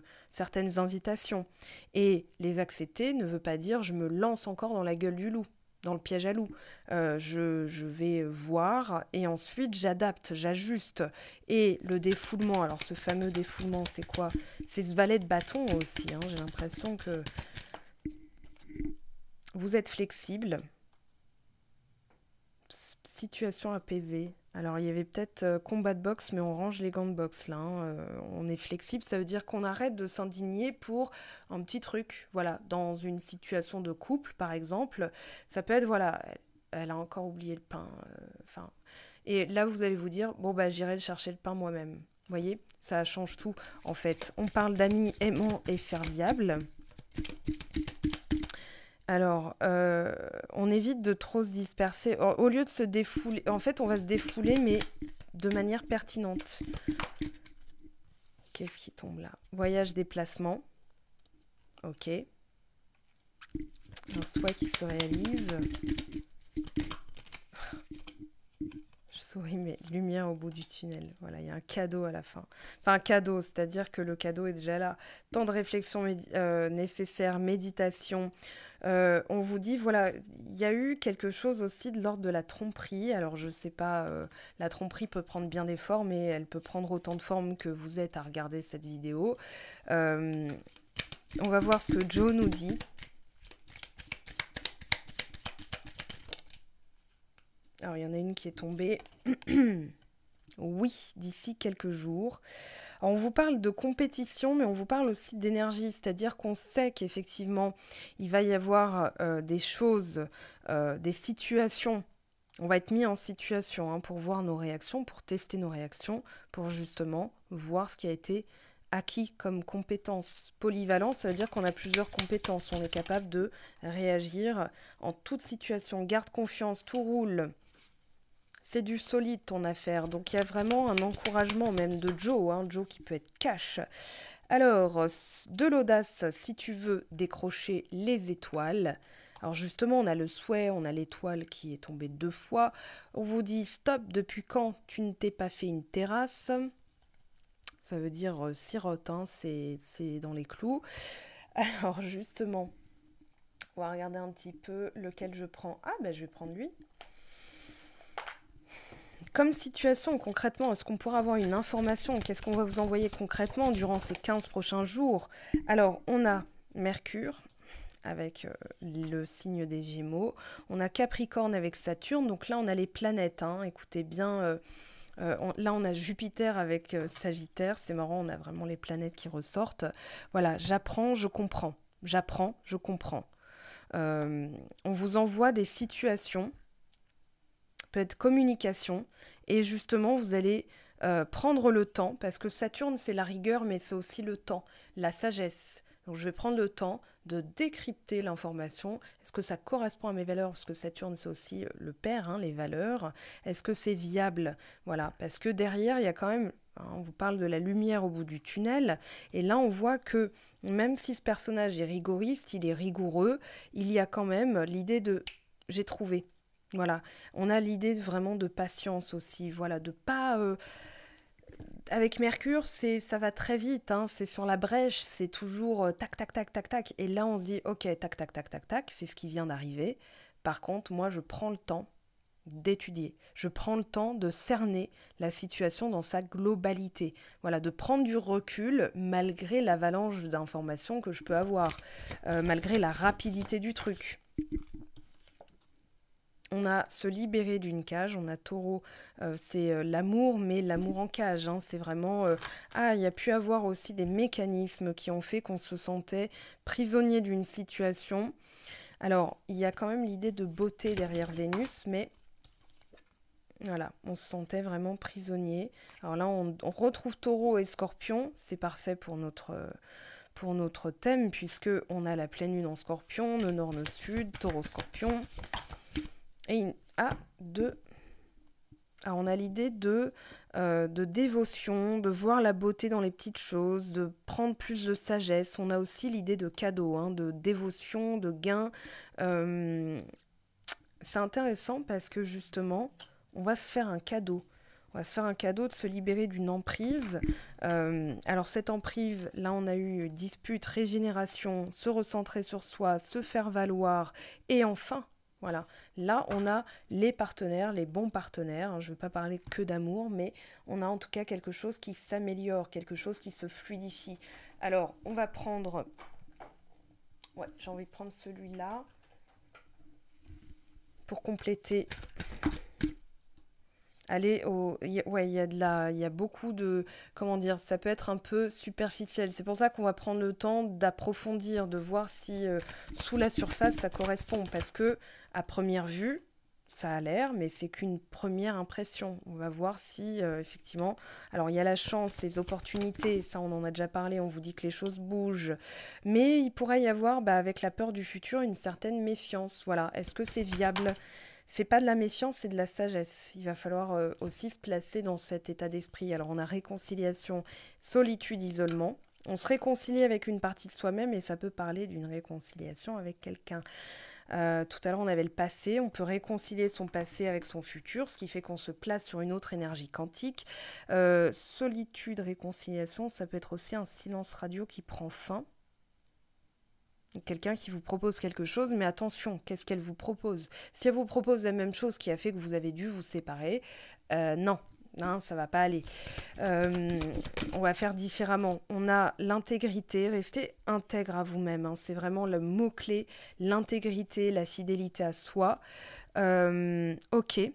invitations. Et les accepter ne veut pas dire je me lance encore dans la gueule du loup, dans le piège à loup. Je vais voir et ensuite j'adapte, j'ajuste. Et le défoulement, alors ce fameux défoulement, c'est quoi? C'est ce valet de bâton aussi. Hein, j'ai l'impression que vous êtes flexible. Situation apaisée. Alors, il y avait peut-être combat de boxe, mais on range les gants de boxe, là. Hein. On est flexible, ça veut dire qu'on arrête de s'indigner pour un petit truc. Voilà, dans une situation de couple, par exemple, ça peut être, voilà, elle a encore oublié le pain. Enfin, et là, vous allez vous dire, bon, bah, j'irai le chercher le pain moi-même. Vous voyez, ça change tout, en fait. On parle d'amis aimants et serviables. Alors, on évite de trop se disperser. Au lieu de se défouler, en fait, on va se défouler, mais de manière pertinente. Qu'est-ce qui tombe là? Voyage, déplacement. Ok. Un souhait qui se réalise. Je souris, mais lumière au bout du tunnel. Voilà, il y a un cadeau à la fin. Enfin, un cadeau, c'est-à-dire que le cadeau est déjà là. Temps de réflexion nécessaire, méditation. On vous dit, voilà, il y a eu quelque chose aussi de l'ordre de la tromperie. Alors, je sais pas, la tromperie peut prendre bien des formes, mais elle peut prendre autant de formes que vous êtes à regarder cette vidéo. On va voir ce que Joe nous dit. Alors, il y en a une qui est tombée. Oui, d'ici quelques jours. Alors, on vous parle de compétition, mais on vous parle aussi d'énergie, c'est-à-dire qu'on sait qu'effectivement, il va y avoir des choses, des situations On va être mis en situation hein, pour voir nos réactions, pour tester nos réactions, pour justement voir ce qui a été acquis comme compétence. Polyvalence, ça veut dire qu'on a plusieurs compétences. On est capable de réagir en toute situation. Garde confiance, tout roule. C'est du solide ton affaire. Donc il y a vraiment un encouragement même de Joe, hein, Joe qui peut être cash. Alors, de l'audace si tu veux décrocher les étoiles. Alors justement, on a le souhait, on a l'étoile qui est tombée 2 fois. On vous dit stop, depuis quand tu ne t'es pas fait une terrasse? Ça veut dire sirote, hein, c'est dans les clous. Alors justement, on va regarder un petit peu lequel je prends. Ah ben je vais prendre lui. Comme situation, concrètement, est-ce qu'on pourra avoir une information? Qu'est-ce qu'on va vous envoyer concrètement durant ces 15 prochains jours? Alors, on a Mercure avec le signe des Gémeaux. On a Capricorne avec Saturne. Donc là, on a les planètes. Hein. Écoutez bien, là, on a Jupiter avec Sagittaire. C'est marrant, on a vraiment les planètes qui ressortent. Voilà, j'apprends, je comprends. J'apprends, je comprends. On vous envoie des situations, peut-être communication, et justement, vous allez prendre le temps, parce que Saturne, c'est la rigueur, mais c'est aussi le temps, la sagesse. Donc, je vais prendre le temps de décrypter l'information. Est-ce que ça correspond à mes valeurs? Parce que Saturne, c'est aussi le père, hein, les valeurs. Est-ce que c'est viable? Voilà, parce que derrière, il y a quand même, hein, on vous parle de la lumière au bout du tunnel, et là, on voit que même si ce personnage est rigoriste, il est rigoureux, il y a quand même l'idée de « j'ai trouvé ». Voilà, on a l'idée vraiment de patience aussi, voilà, de pas... avec Mercure, ça va très vite, hein, c'est sur la brèche, c'est toujours tac, tac, tac, tac, tac. Et là, on se dit, ok, tac, tac, tac, tac, tac, c'est ce qui vient d'arriver. Par contre, moi, je prends le temps d'étudier. Je prends le temps de cerner la situation dans sa globalité. Voilà, de prendre du recul malgré l'avalanche d'informations que je peux avoir, malgré la rapidité du truc. On a se libérer d'une cage, on a Taureau, c'est l'amour, mais l'amour en cage, hein, c'est vraiment... il y a pu avoir aussi des mécanismes qui ont fait qu'on se sentait prisonnier d'une situation. Alors, il y a quand même l'idée de beauté derrière Vénus, mais voilà, on se sentait vraiment prisonnier. Alors là, on retrouve Taureau et Scorpion, c'est parfait pour notre thème, puisque on a la pleine lune en Scorpion, le nord, le sud, Taureau, Scorpion... Et on a l'idée de dévotion, de voir la beauté dans les petites choses, de prendre plus de sagesse. On a aussi l'idée de cadeau, hein, de dévotion, de gain. C'est intéressant parce que justement, on va se faire un cadeau. On va se faire un cadeau de se libérer d'une emprise. Alors cette emprise, là on a eu dispute, régénération, se recentrer sur soi, se faire valoir et enfin... Voilà, là on a les partenaires, les bons partenaires, hein. Je ne vais pas parler que d'amour, mais on a en tout cas quelque chose qui s'améliore, quelque chose qui se fluidifie. Alors, on va prendre... Ouais, j'ai envie de prendre celui-là pour compléter. Allez, ouais, il y a beaucoup de... Comment dire, ça peut être un peu superficiel. C'est pour ça qu'on va prendre le temps d'approfondir, de voir si sous la surface ça correspond. Parce que, à première vue, ça a l'air, mais c'est qu'une première impression. On va voir si, effectivement... Alors, il y a la chance, les opportunités, ça on en a déjà parlé, on vous dit que les choses bougent. Mais il pourrait y avoir, avec la peur du futur, une certaine méfiance. Voilà, est-ce que c'est viable ? C'est pas de la méfiance, c'est de la sagesse. Il va falloir aussi se placer dans cet état d'esprit. Alors on a réconciliation, solitude, isolement. On se réconcilie avec une partie de soi-même et ça peut parler d'une réconciliation avec quelqu'un. Tout à l'heure on avait le passé, on peut réconcilier son passé avec son futur, ce qui fait qu'on se place sur une autre énergie quantique. Solitude, réconciliation, ça peut être aussi un silence radio qui prend fin. Quelqu'un qui vous propose quelque chose, mais attention, qu'est-ce qu'elle vous propose? Si elle vous propose la même chose qui a fait que vous avez dû vous séparer, non, hein, ça va pas aller. On va faire différemment. On a l'intégrité, restez intègre à vous-même, hein, c'est vraiment le mot-clé, l'intégrité, la fidélité à soi. Ok, il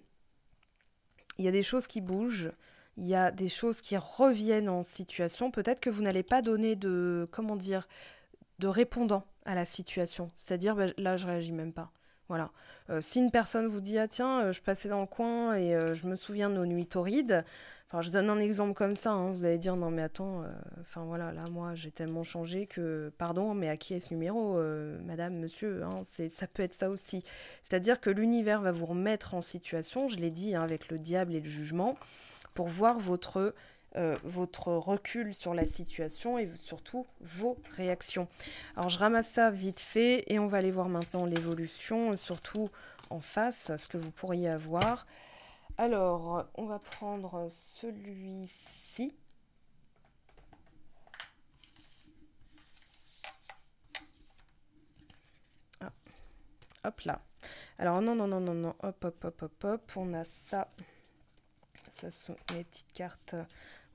y a des choses qui bougent, il y a des choses qui reviennent en situation, peut-être que vous n'allez pas donner de, comment dire, de répondant à la situation. C'est-à-dire, là, je réagis même pas. Voilà. Si une personne vous dit, ah tiens, je passais dans le coin et je me souviens de nos nuits torrides, enfin, je donne un exemple comme ça, hein, vous allez dire, non mais attends, enfin voilà, là, moi, j'ai tellement changé que, pardon, mais à qui est ce numéro, madame, monsieur, hein, ça peut être ça aussi. C'est-à-dire que l'univers va vous remettre en situation, je l'ai dit, hein, avec le diable et le jugement, pour voir votre recul sur la situation et surtout vos réactions. Alors je ramasse ça vite fait et on va aller voir maintenant l'évolution, surtout en face, ce que vous pourriez avoir. Alors, on va prendre celui-ci. Ah, hop là. Alors non, non, non, non, non, hop, hop, hop, hop, hop, on a ça. Ça sont mes petites cartes.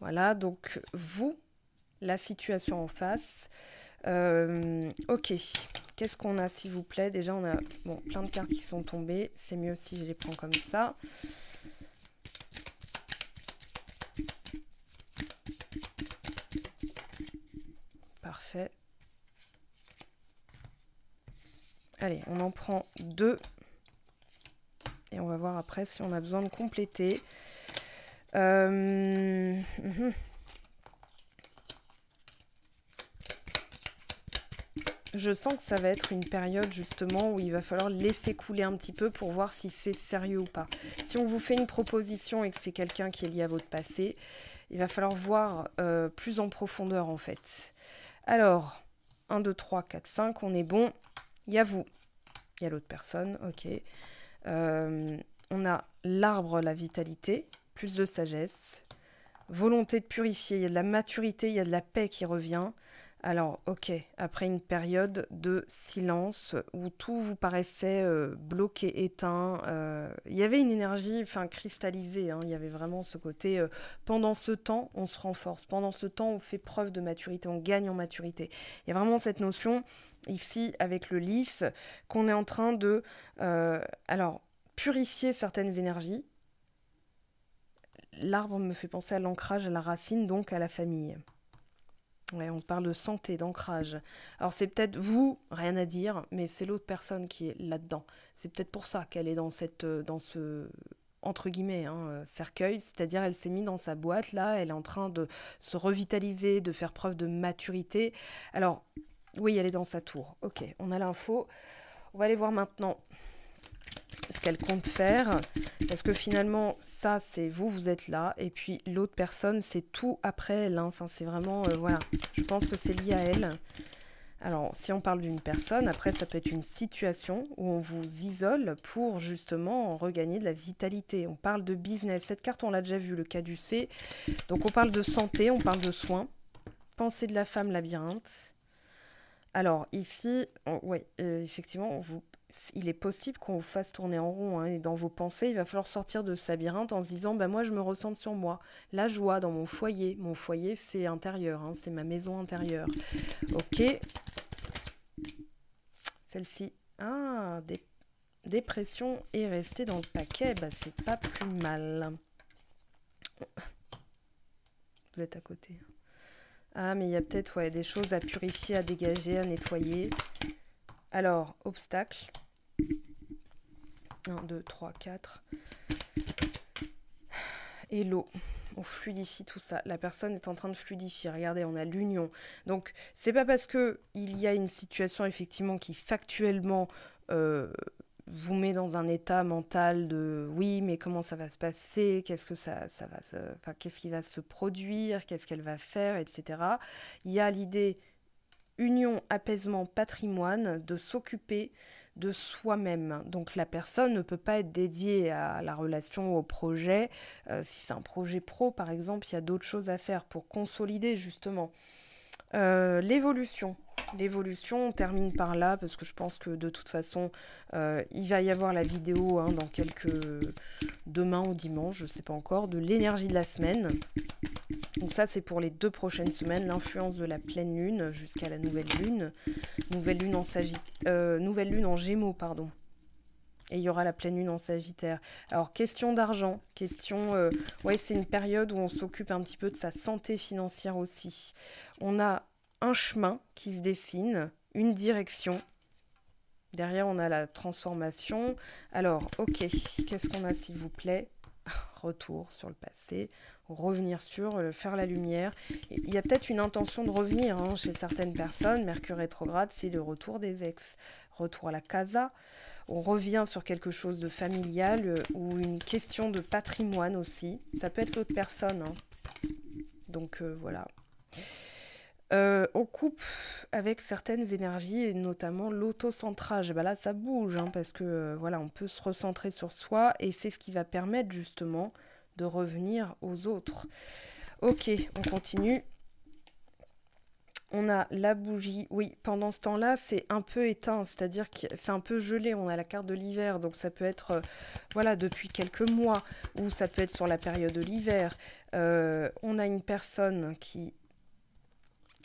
Voilà, donc vous, la situation en face. Ok, qu'est-ce qu'on a s'il vous plaît? Déjà, on a bon, plein de cartes qui sont tombées. C'est mieux si je les prends comme ça. Parfait. Allez, on en prend 2. Et on va voir après si on a besoin de compléter. Je sens que ça va être une période justement où il va falloir laisser couler un petit peu pour voir si c'est sérieux ou pas. Si on vous fait une proposition et que c'est quelqu'un qui est lié à votre passé, il va falloir voir plus en profondeur en fait. Alors, 1, 2, 3, 4, 5, on est bon. Il y a vous, il y a l'autre personne, ok. On a l'arbre, la vitalité, plus de sagesse, volonté de purifier, il y a de la maturité, il y a de la paix qui revient. Alors, ok, après une période de silence où tout vous paraissait bloqué, éteint, il y avait une énergie cristallisée, hein, il y avait vraiment ce côté, pendant ce temps, on se renforce, pendant ce temps, on fait preuve de maturité, on gagne en maturité. Il y a vraiment cette notion, ici, avec le lys, qu'on est en train de, purifier certaines énergies. L'arbre me fait penser à l'ancrage, à la racine, donc à la famille. Ouais, on parle de santé, d'ancrage. Alors c'est peut-être vous, rien à dire, mais c'est l'autre personne qui est là-dedans. C'est peut-être pour ça qu'elle est dans ce entre guillemets cercueil, c'est-à-dire elle s'est mise dans sa boîte là, elle est en train de se revitaliser, de faire preuve de maturité. Alors oui, elle est dans sa tour. Ok, on a l'info. On va aller voir maintenant ce qu'elle compte faire, parce que finalement ça c'est vous, vous êtes là, et puis l'autre personne c'est tout après elle, hein. Enfin c'est vraiment, voilà, je pense que c'est lié à elle. Alors si on parle d'une personne, après ça peut être une situation où on vous isole pour justement regagner de la vitalité. On parle de business, cette carte on l'a déjà vu, le caducée, donc on parle de santé, on parle de soins, pensée de la femme labyrinthe. Alors ici, ouais, effectivement, il est possible qu'on vous fasse tourner en rond, hein, et dans vos pensées, il va falloir sortir de ce labyrinthe en se disant, bah moi je me ressens sur moi, la joie dans mon foyer. Mon foyer c'est intérieur, hein, c'est ma maison intérieure. Ok, celle-ci, ah, dépression et rester dans le paquet, bah c'est pas plus mal. Vous êtes à côté. Ah, mais il y a peut-être des choses à purifier, à dégager, à nettoyer. Alors, obstacle. 1, 2, 3, 4. Et l'eau. On fluidifie tout ça. La personne est en train de fluidifier. Regardez, on a l'union. Donc, c'est pas parce que il y a une situation effectivement qui factuellement vous met dans un état mental de oui, mais comment ça va se passer, qu'est-ce que qu'est-ce qui va se produire, qu'est-ce qu'elle va faire, etc. Il y a l'idée union, apaisement, patrimoine, de s'occuper de soi-même. Donc la personne ne peut pas être dédiée à la relation, au projet. Si c'est un projet pro, par exemple, il y a d'autres choses à faire pour consolider justement. L'évolution. L'évolution, on termine par là parce que je pense que de toute façon, il va y avoir la vidéo dans demain ou dimanche, je ne sais pas encore, de l'énergie de la semaine. Donc ça, c'est pour les 2 prochaines semaines, l'influence de la pleine lune jusqu'à la nouvelle lune. Nouvelle lune en Gémeaux, pardon. Et il y aura la pleine lune en Sagittaire. Alors, question d'argent, c'est une période où on s'occupe un petit peu de sa santé financière aussi. On a un chemin qui se dessine, une direction. Derrière, on a la transformation. Alors, ok, qu'est-ce qu'on a, s'il vous plaît? Retour sur le passé, revenir sur, faire la lumière. Il y a peut-être une intention de revenir hein, chez certaines personnes. Mercure rétrograde, c'est le retour des ex. Retour à la casa. On revient sur quelque chose de familial ou une question de patrimoine aussi. Ça peut être l'autre personne. Hein. Donc voilà. On coupe avec certaines énergies et notamment l'autocentrage. Ben là, ça bouge hein, parce que voilà, on peut se recentrer sur soi et c'est ce qui va permettre justement de revenir aux autres. Ok, on continue. On a la bougie. Oui, pendant ce temps-là, c'est un peu éteint, c'est-à-dire que c'est un peu gelé. On a la carte de l'hiver, donc ça peut être voilà, depuis quelques mois ou ça peut être sur la période de l'hiver. On a une personne qui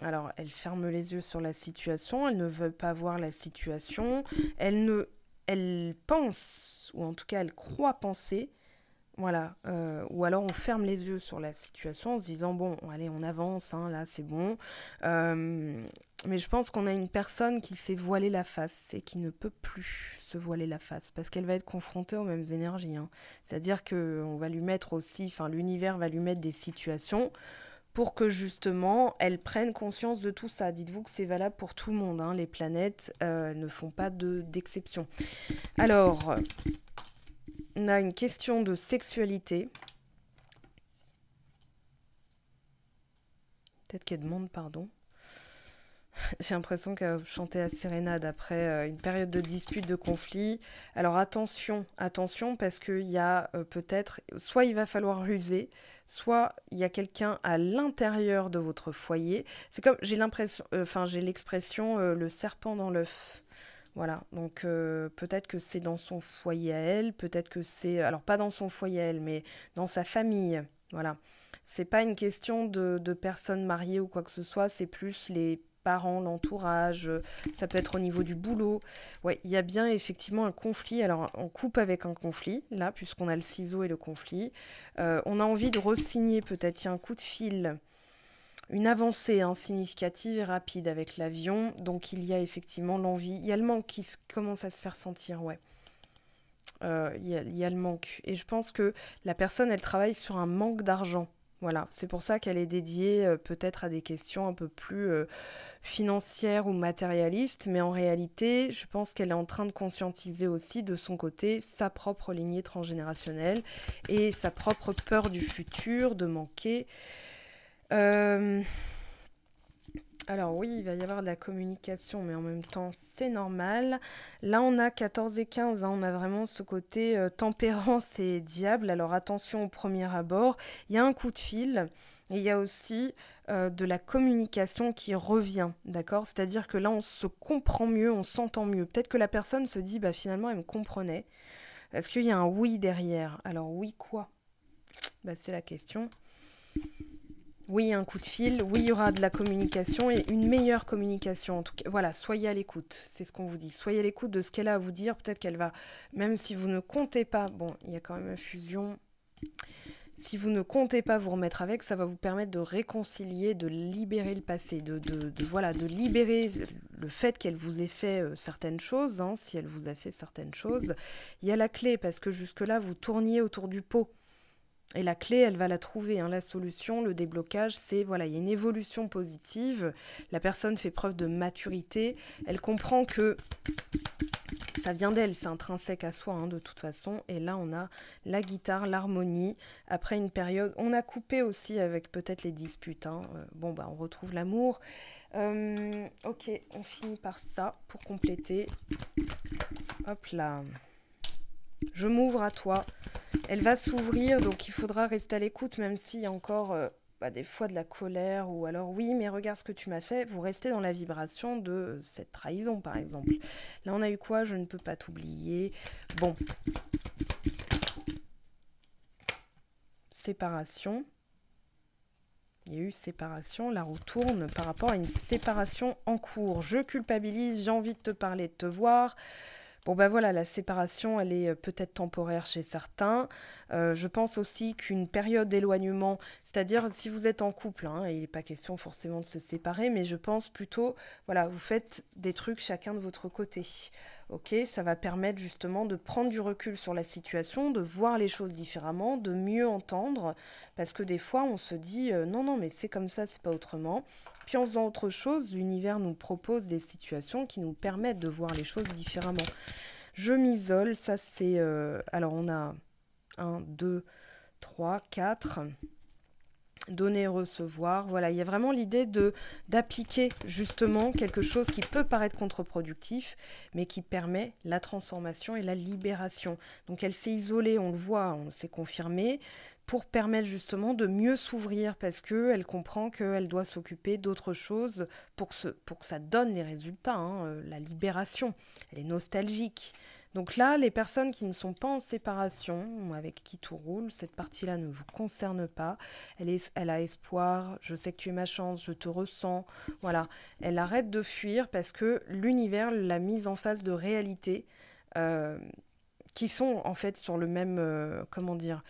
alors, elle ferme les yeux sur la situation, elle ne veut pas voir la situation, elle pense, ou en tout cas elle croit penser, voilà, ou alors on ferme les yeux sur la situation en se disant, bon, allez, on avance, hein, là c'est bon. Mais je pense qu'on a une personne qui s'est voilée la face et qui ne peut plus se voiler la face parce qu'elle va être confrontée aux mêmes énergies. Hein. C'est-à-dire qu'on va lui mettre aussi, enfin l'univers va lui mettre des situations pour que justement elle prenne conscience de tout ça. Dites-vous que c'est valable pour tout le monde, hein. Les planètes ne font pas d'exception. Alors, on a une question de sexualité. Peut-être qu'elle demande pardon. J'ai l'impression qu'elle chantait à sérénade après une période de dispute, de conflit. Alors attention, attention, parce qu'il y a peut-être, soit il va falloir ruser, soit il y a quelqu'un à l'intérieur de votre foyer. C'est comme, j'ai l'impression, j'ai l'expression le serpent dans l'œuf. Voilà, donc peut-être que c'est dans son foyer à elle, peut-être que c'est, alors pas dans son foyer à elle, mais dans sa famille. Voilà. C'est pas une question de personnes mariées ou quoi que ce soit, c'est plus les parents, l'entourage, ça peut être au niveau du boulot. Ouais, il y a bien effectivement un conflit. Alors, on coupe avec un conflit, là, puisqu'on a le ciseau et le conflit. On a envie de re-signer, peut-être, il y a un coup de fil, une avancée hein, significative et rapide avec l'avion. Donc, il y a effectivement l'envie. Il y a le manque qui commence à se faire sentir, ouais. Il y a le manque. Et je pense que la personne, elle travaille sur un manque d'argent. Voilà, c'est pour ça qu'elle est dédiée peut-être à des questions un peu plus financières ou matérialistes, mais en réalité, je pense qu'elle est en train de conscientiser aussi de son côté sa propre lignée transgénérationnelle et sa propre peur du futur, de manquer. Euh, alors oui, il va y avoir de la communication, mais en même temps, c'est normal. Là, on a 14 et 15, hein, on a vraiment ce côté tempérance et diable. Alors attention au premier abord, il y a un coup de fil, et il y a aussi de la communication qui revient, d'accord? C'est-à-dire que là, on se comprend mieux, on s'entend mieux. Peut-être que la personne se dit, bah finalement, elle me comprenait. Est-ce qu'il y a un oui derrière? Alors oui, quoi? Bah, c'est la question. Oui, un coup de fil, oui, il y aura de la communication et une meilleure communication. En tout cas, voilà, soyez à l'écoute, c'est ce qu'on vous dit. Soyez à l'écoute de ce qu'elle a à vous dire. Peut-être qu'elle va, même si vous ne comptez pas, bon, il y a quand même une fusion. Si vous ne comptez pas vous remettre avec, ça va vous permettre de réconcilier, de libérer le passé, voilà, de libérer le fait qu'elle vous ait fait certaines choses, hein, si elle vous a fait certaines choses. Il y a la clé, parce que jusque-là, vous tourniez autour du pot. Et la clé, elle va la trouver. Hein. La solution, le déblocage, c'est, voilà, il y a une évolution positive. La personne fait preuve de maturité. Elle comprend que ça vient d'elle, c'est intrinsèque à soi, hein, de toute façon. Et là, on a la guitare, l'harmonie. Après une période, on a coupé aussi avec peut-être les disputes. Hein. Bon, bah, on retrouve l'amour. Ok, on finit par ça pour compléter. Hop là. Je m'ouvre à toi. Elle va s'ouvrir, donc il faudra rester à l'écoute, même s'il y a encore des fois de la colère, ou alors oui, mais regarde ce que tu m'as fait. Vous restez dans la vibration de cette trahison, par exemple. Là, on a eu quoi? Je ne peux pas t'oublier. Bon. Séparation. Il y a eu séparation, la roue tourne par rapport à une séparation en cours. Je culpabilise, j'ai envie de te parler, de te voir. Bon ben voilà, la séparation, elle est peut-être temporaire chez certains. Je pense aussi qu'une période d'éloignement, c'est-à-dire si vous êtes en couple, hein, il n'est pas question forcément de se séparer, mais je pense plutôt, voilà, vous faites des trucs chacun de votre côté. Ok, ça va permettre justement de prendre du recul sur la situation, de voir les choses différemment, de mieux entendre, parce que des fois on se dit non, non, mais c'est comme ça, c'est pas autrement. Puis en faisant autre chose, l'univers nous propose des situations qui nous permettent de voir les choses différemment. Je m'isole, ça c'est... alors on a un, 2, 3, 4. Donner et recevoir. Voilà, il y a vraiment l'idée de d'appliquer justement quelque chose qui peut paraître contre-productif, mais qui permet la transformation et la libération. Donc elle s'est isolée, on le voit, on s'est confirmé, pour permettre justement de mieux s'ouvrir, parce qu'elle comprend qu'elle doit s'occuper d'autres choses pour que ça donne les résultats, hein, la libération. Elle est nostalgique. Donc là, les personnes qui ne sont pas en séparation, ou avec qui tout roule, cette partie-là ne vous concerne pas. Elle a espoir, je sais que tu es ma chance, je te ressens. Voilà, elle arrête de fuir parce que l'univers l'a mise en face de réalités euh, qui sont en fait sur le même, comment dire,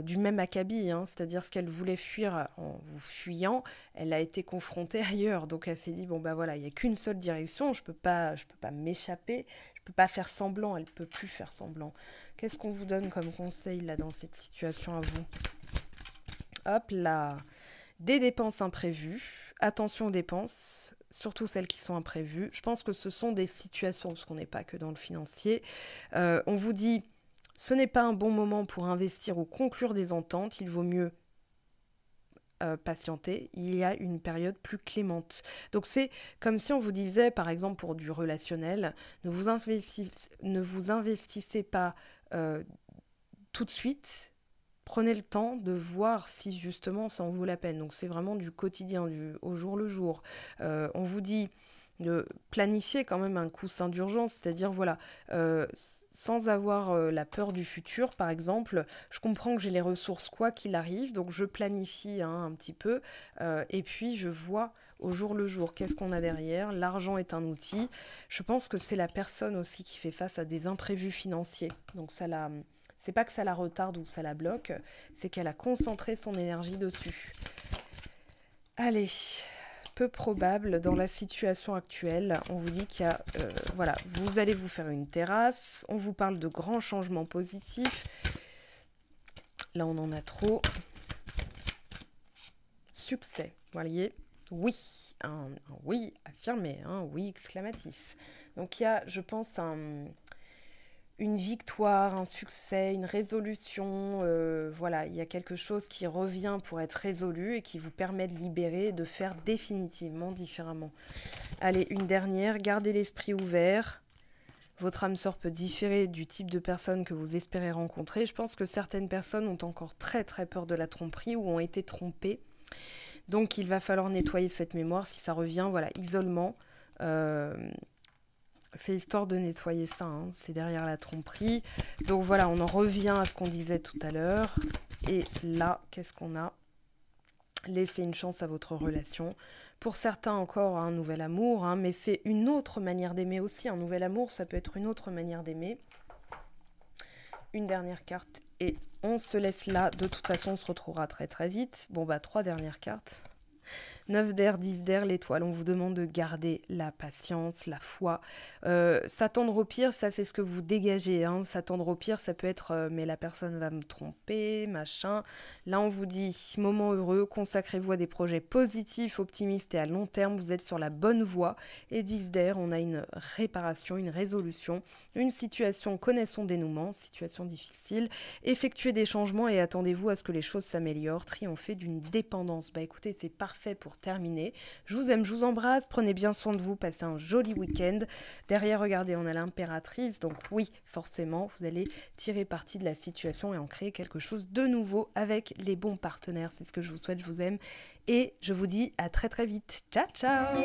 du même acabit, hein, c'est-à-dire ce qu'elle voulait fuir en vous fuyant, elle a été confrontée ailleurs. Donc elle s'est dit, bon bah voilà, il n'y a qu'une seule direction, je peux pas m'échapper, je peux pas faire semblant, elle peut plus faire semblant. Qu'est-ce qu'on vous donne comme conseil là dans cette situation à vous? Hop là, des dépenses imprévues, attention aux dépenses, surtout celles qui sont imprévues. Je pense que ce sont des situations, parce qu'on n'est pas que dans le financier. On vous dit, ce n'est pas un bon moment pour investir ou conclure des ententes, il vaut mieux patienter, il y a une période plus clémente. Donc c'est comme si on vous disait, par exemple pour du relationnel, ne vous investissez pas tout de suite, prenez le temps de voir si justement ça en vaut la peine. Donc c'est vraiment du quotidien, au jour le jour. On vous dit de planifier quand même un coussin d'urgence, c'est-à-dire voilà, sans avoir la peur du futur, par exemple, je comprends que j'ai les ressources quoi qu'il arrive, donc je planifie un petit peu, et puis je vois au jour le jour qu'est-ce qu'on a derrière. L'argent est un outil. Je pense que c'est la personne aussi qui fait face à des imprévus financiers. Donc ça la... C'est pas que ça la retarde ou ça la bloque, c'est qu'elle a concentré son énergie dessus. Allez, peu probable dans la situation actuelle. On vous dit qu'il y a, voilà, vous allez vous faire une terrasse. On vous parle de grands changements positifs. Là, on en a trop. Succès, voyez. Oui, un oui affirmé, un oui exclamatif. Donc il y a, je pense, une victoire, un succès, une résolution. Voilà, il y a quelque chose qui revient pour être résolu et qui vous permet de libérer et de faire définitivement différemment. Allez, une dernière, gardez l'esprit ouvert. Votre âme sœur peut différer du type de personne que vous espérez rencontrer. Je pense que certaines personnes ont encore très très peur de la tromperie ou ont été trompées. Donc il va falloir nettoyer cette mémoire. Si ça revient, voilà, isolement. C'est histoire de nettoyer ça, hein. C'est derrière la tromperie. Donc voilà, on en revient à ce qu'on disait tout à l'heure. Et là, qu'est-ce qu'on a? Laissez une chance à votre relation. Pour certains encore, un nouvel amour, hein, mais c'est une autre manière d'aimer aussi. Un nouvel amour, ça peut être une autre manière d'aimer. Une dernière carte et on se laisse là. De toute façon, on se retrouvera très très vite. Bon bah, 3 dernières cartes. 9 d'air, 10 d'air, l'étoile. On vous demande de garder la patience, la foi. S'attendre au pire, ça c'est ce que vous dégagez, hein. S'attendre au pire, ça peut être mais la personne va me tromper, machin. Là, on vous dit moment heureux, consacrez-vous à des projets positifs, optimistes et à long terme. Vous êtes sur la bonne voie. Et 10 d'air, on a une réparation, une résolution, une situation connaît son dénouement, situation difficile. Effectuez des changements et attendez-vous à ce que les choses s'améliorent. Triompher d'une dépendance. Bah écoutez, c'est parfait pour terminer. Je vous aime, je vous embrasse. Prenez bien soin de vous. Passez un joli week-end. Derrière, regardez, on a l'impératrice. Donc oui, forcément, vous allez tirer parti de la situation et en créer quelque chose de nouveau avec les bons partenaires. C'est ce que je vous souhaite. Je vous aime. Et je vous dis à très très vite. Ciao, ciao!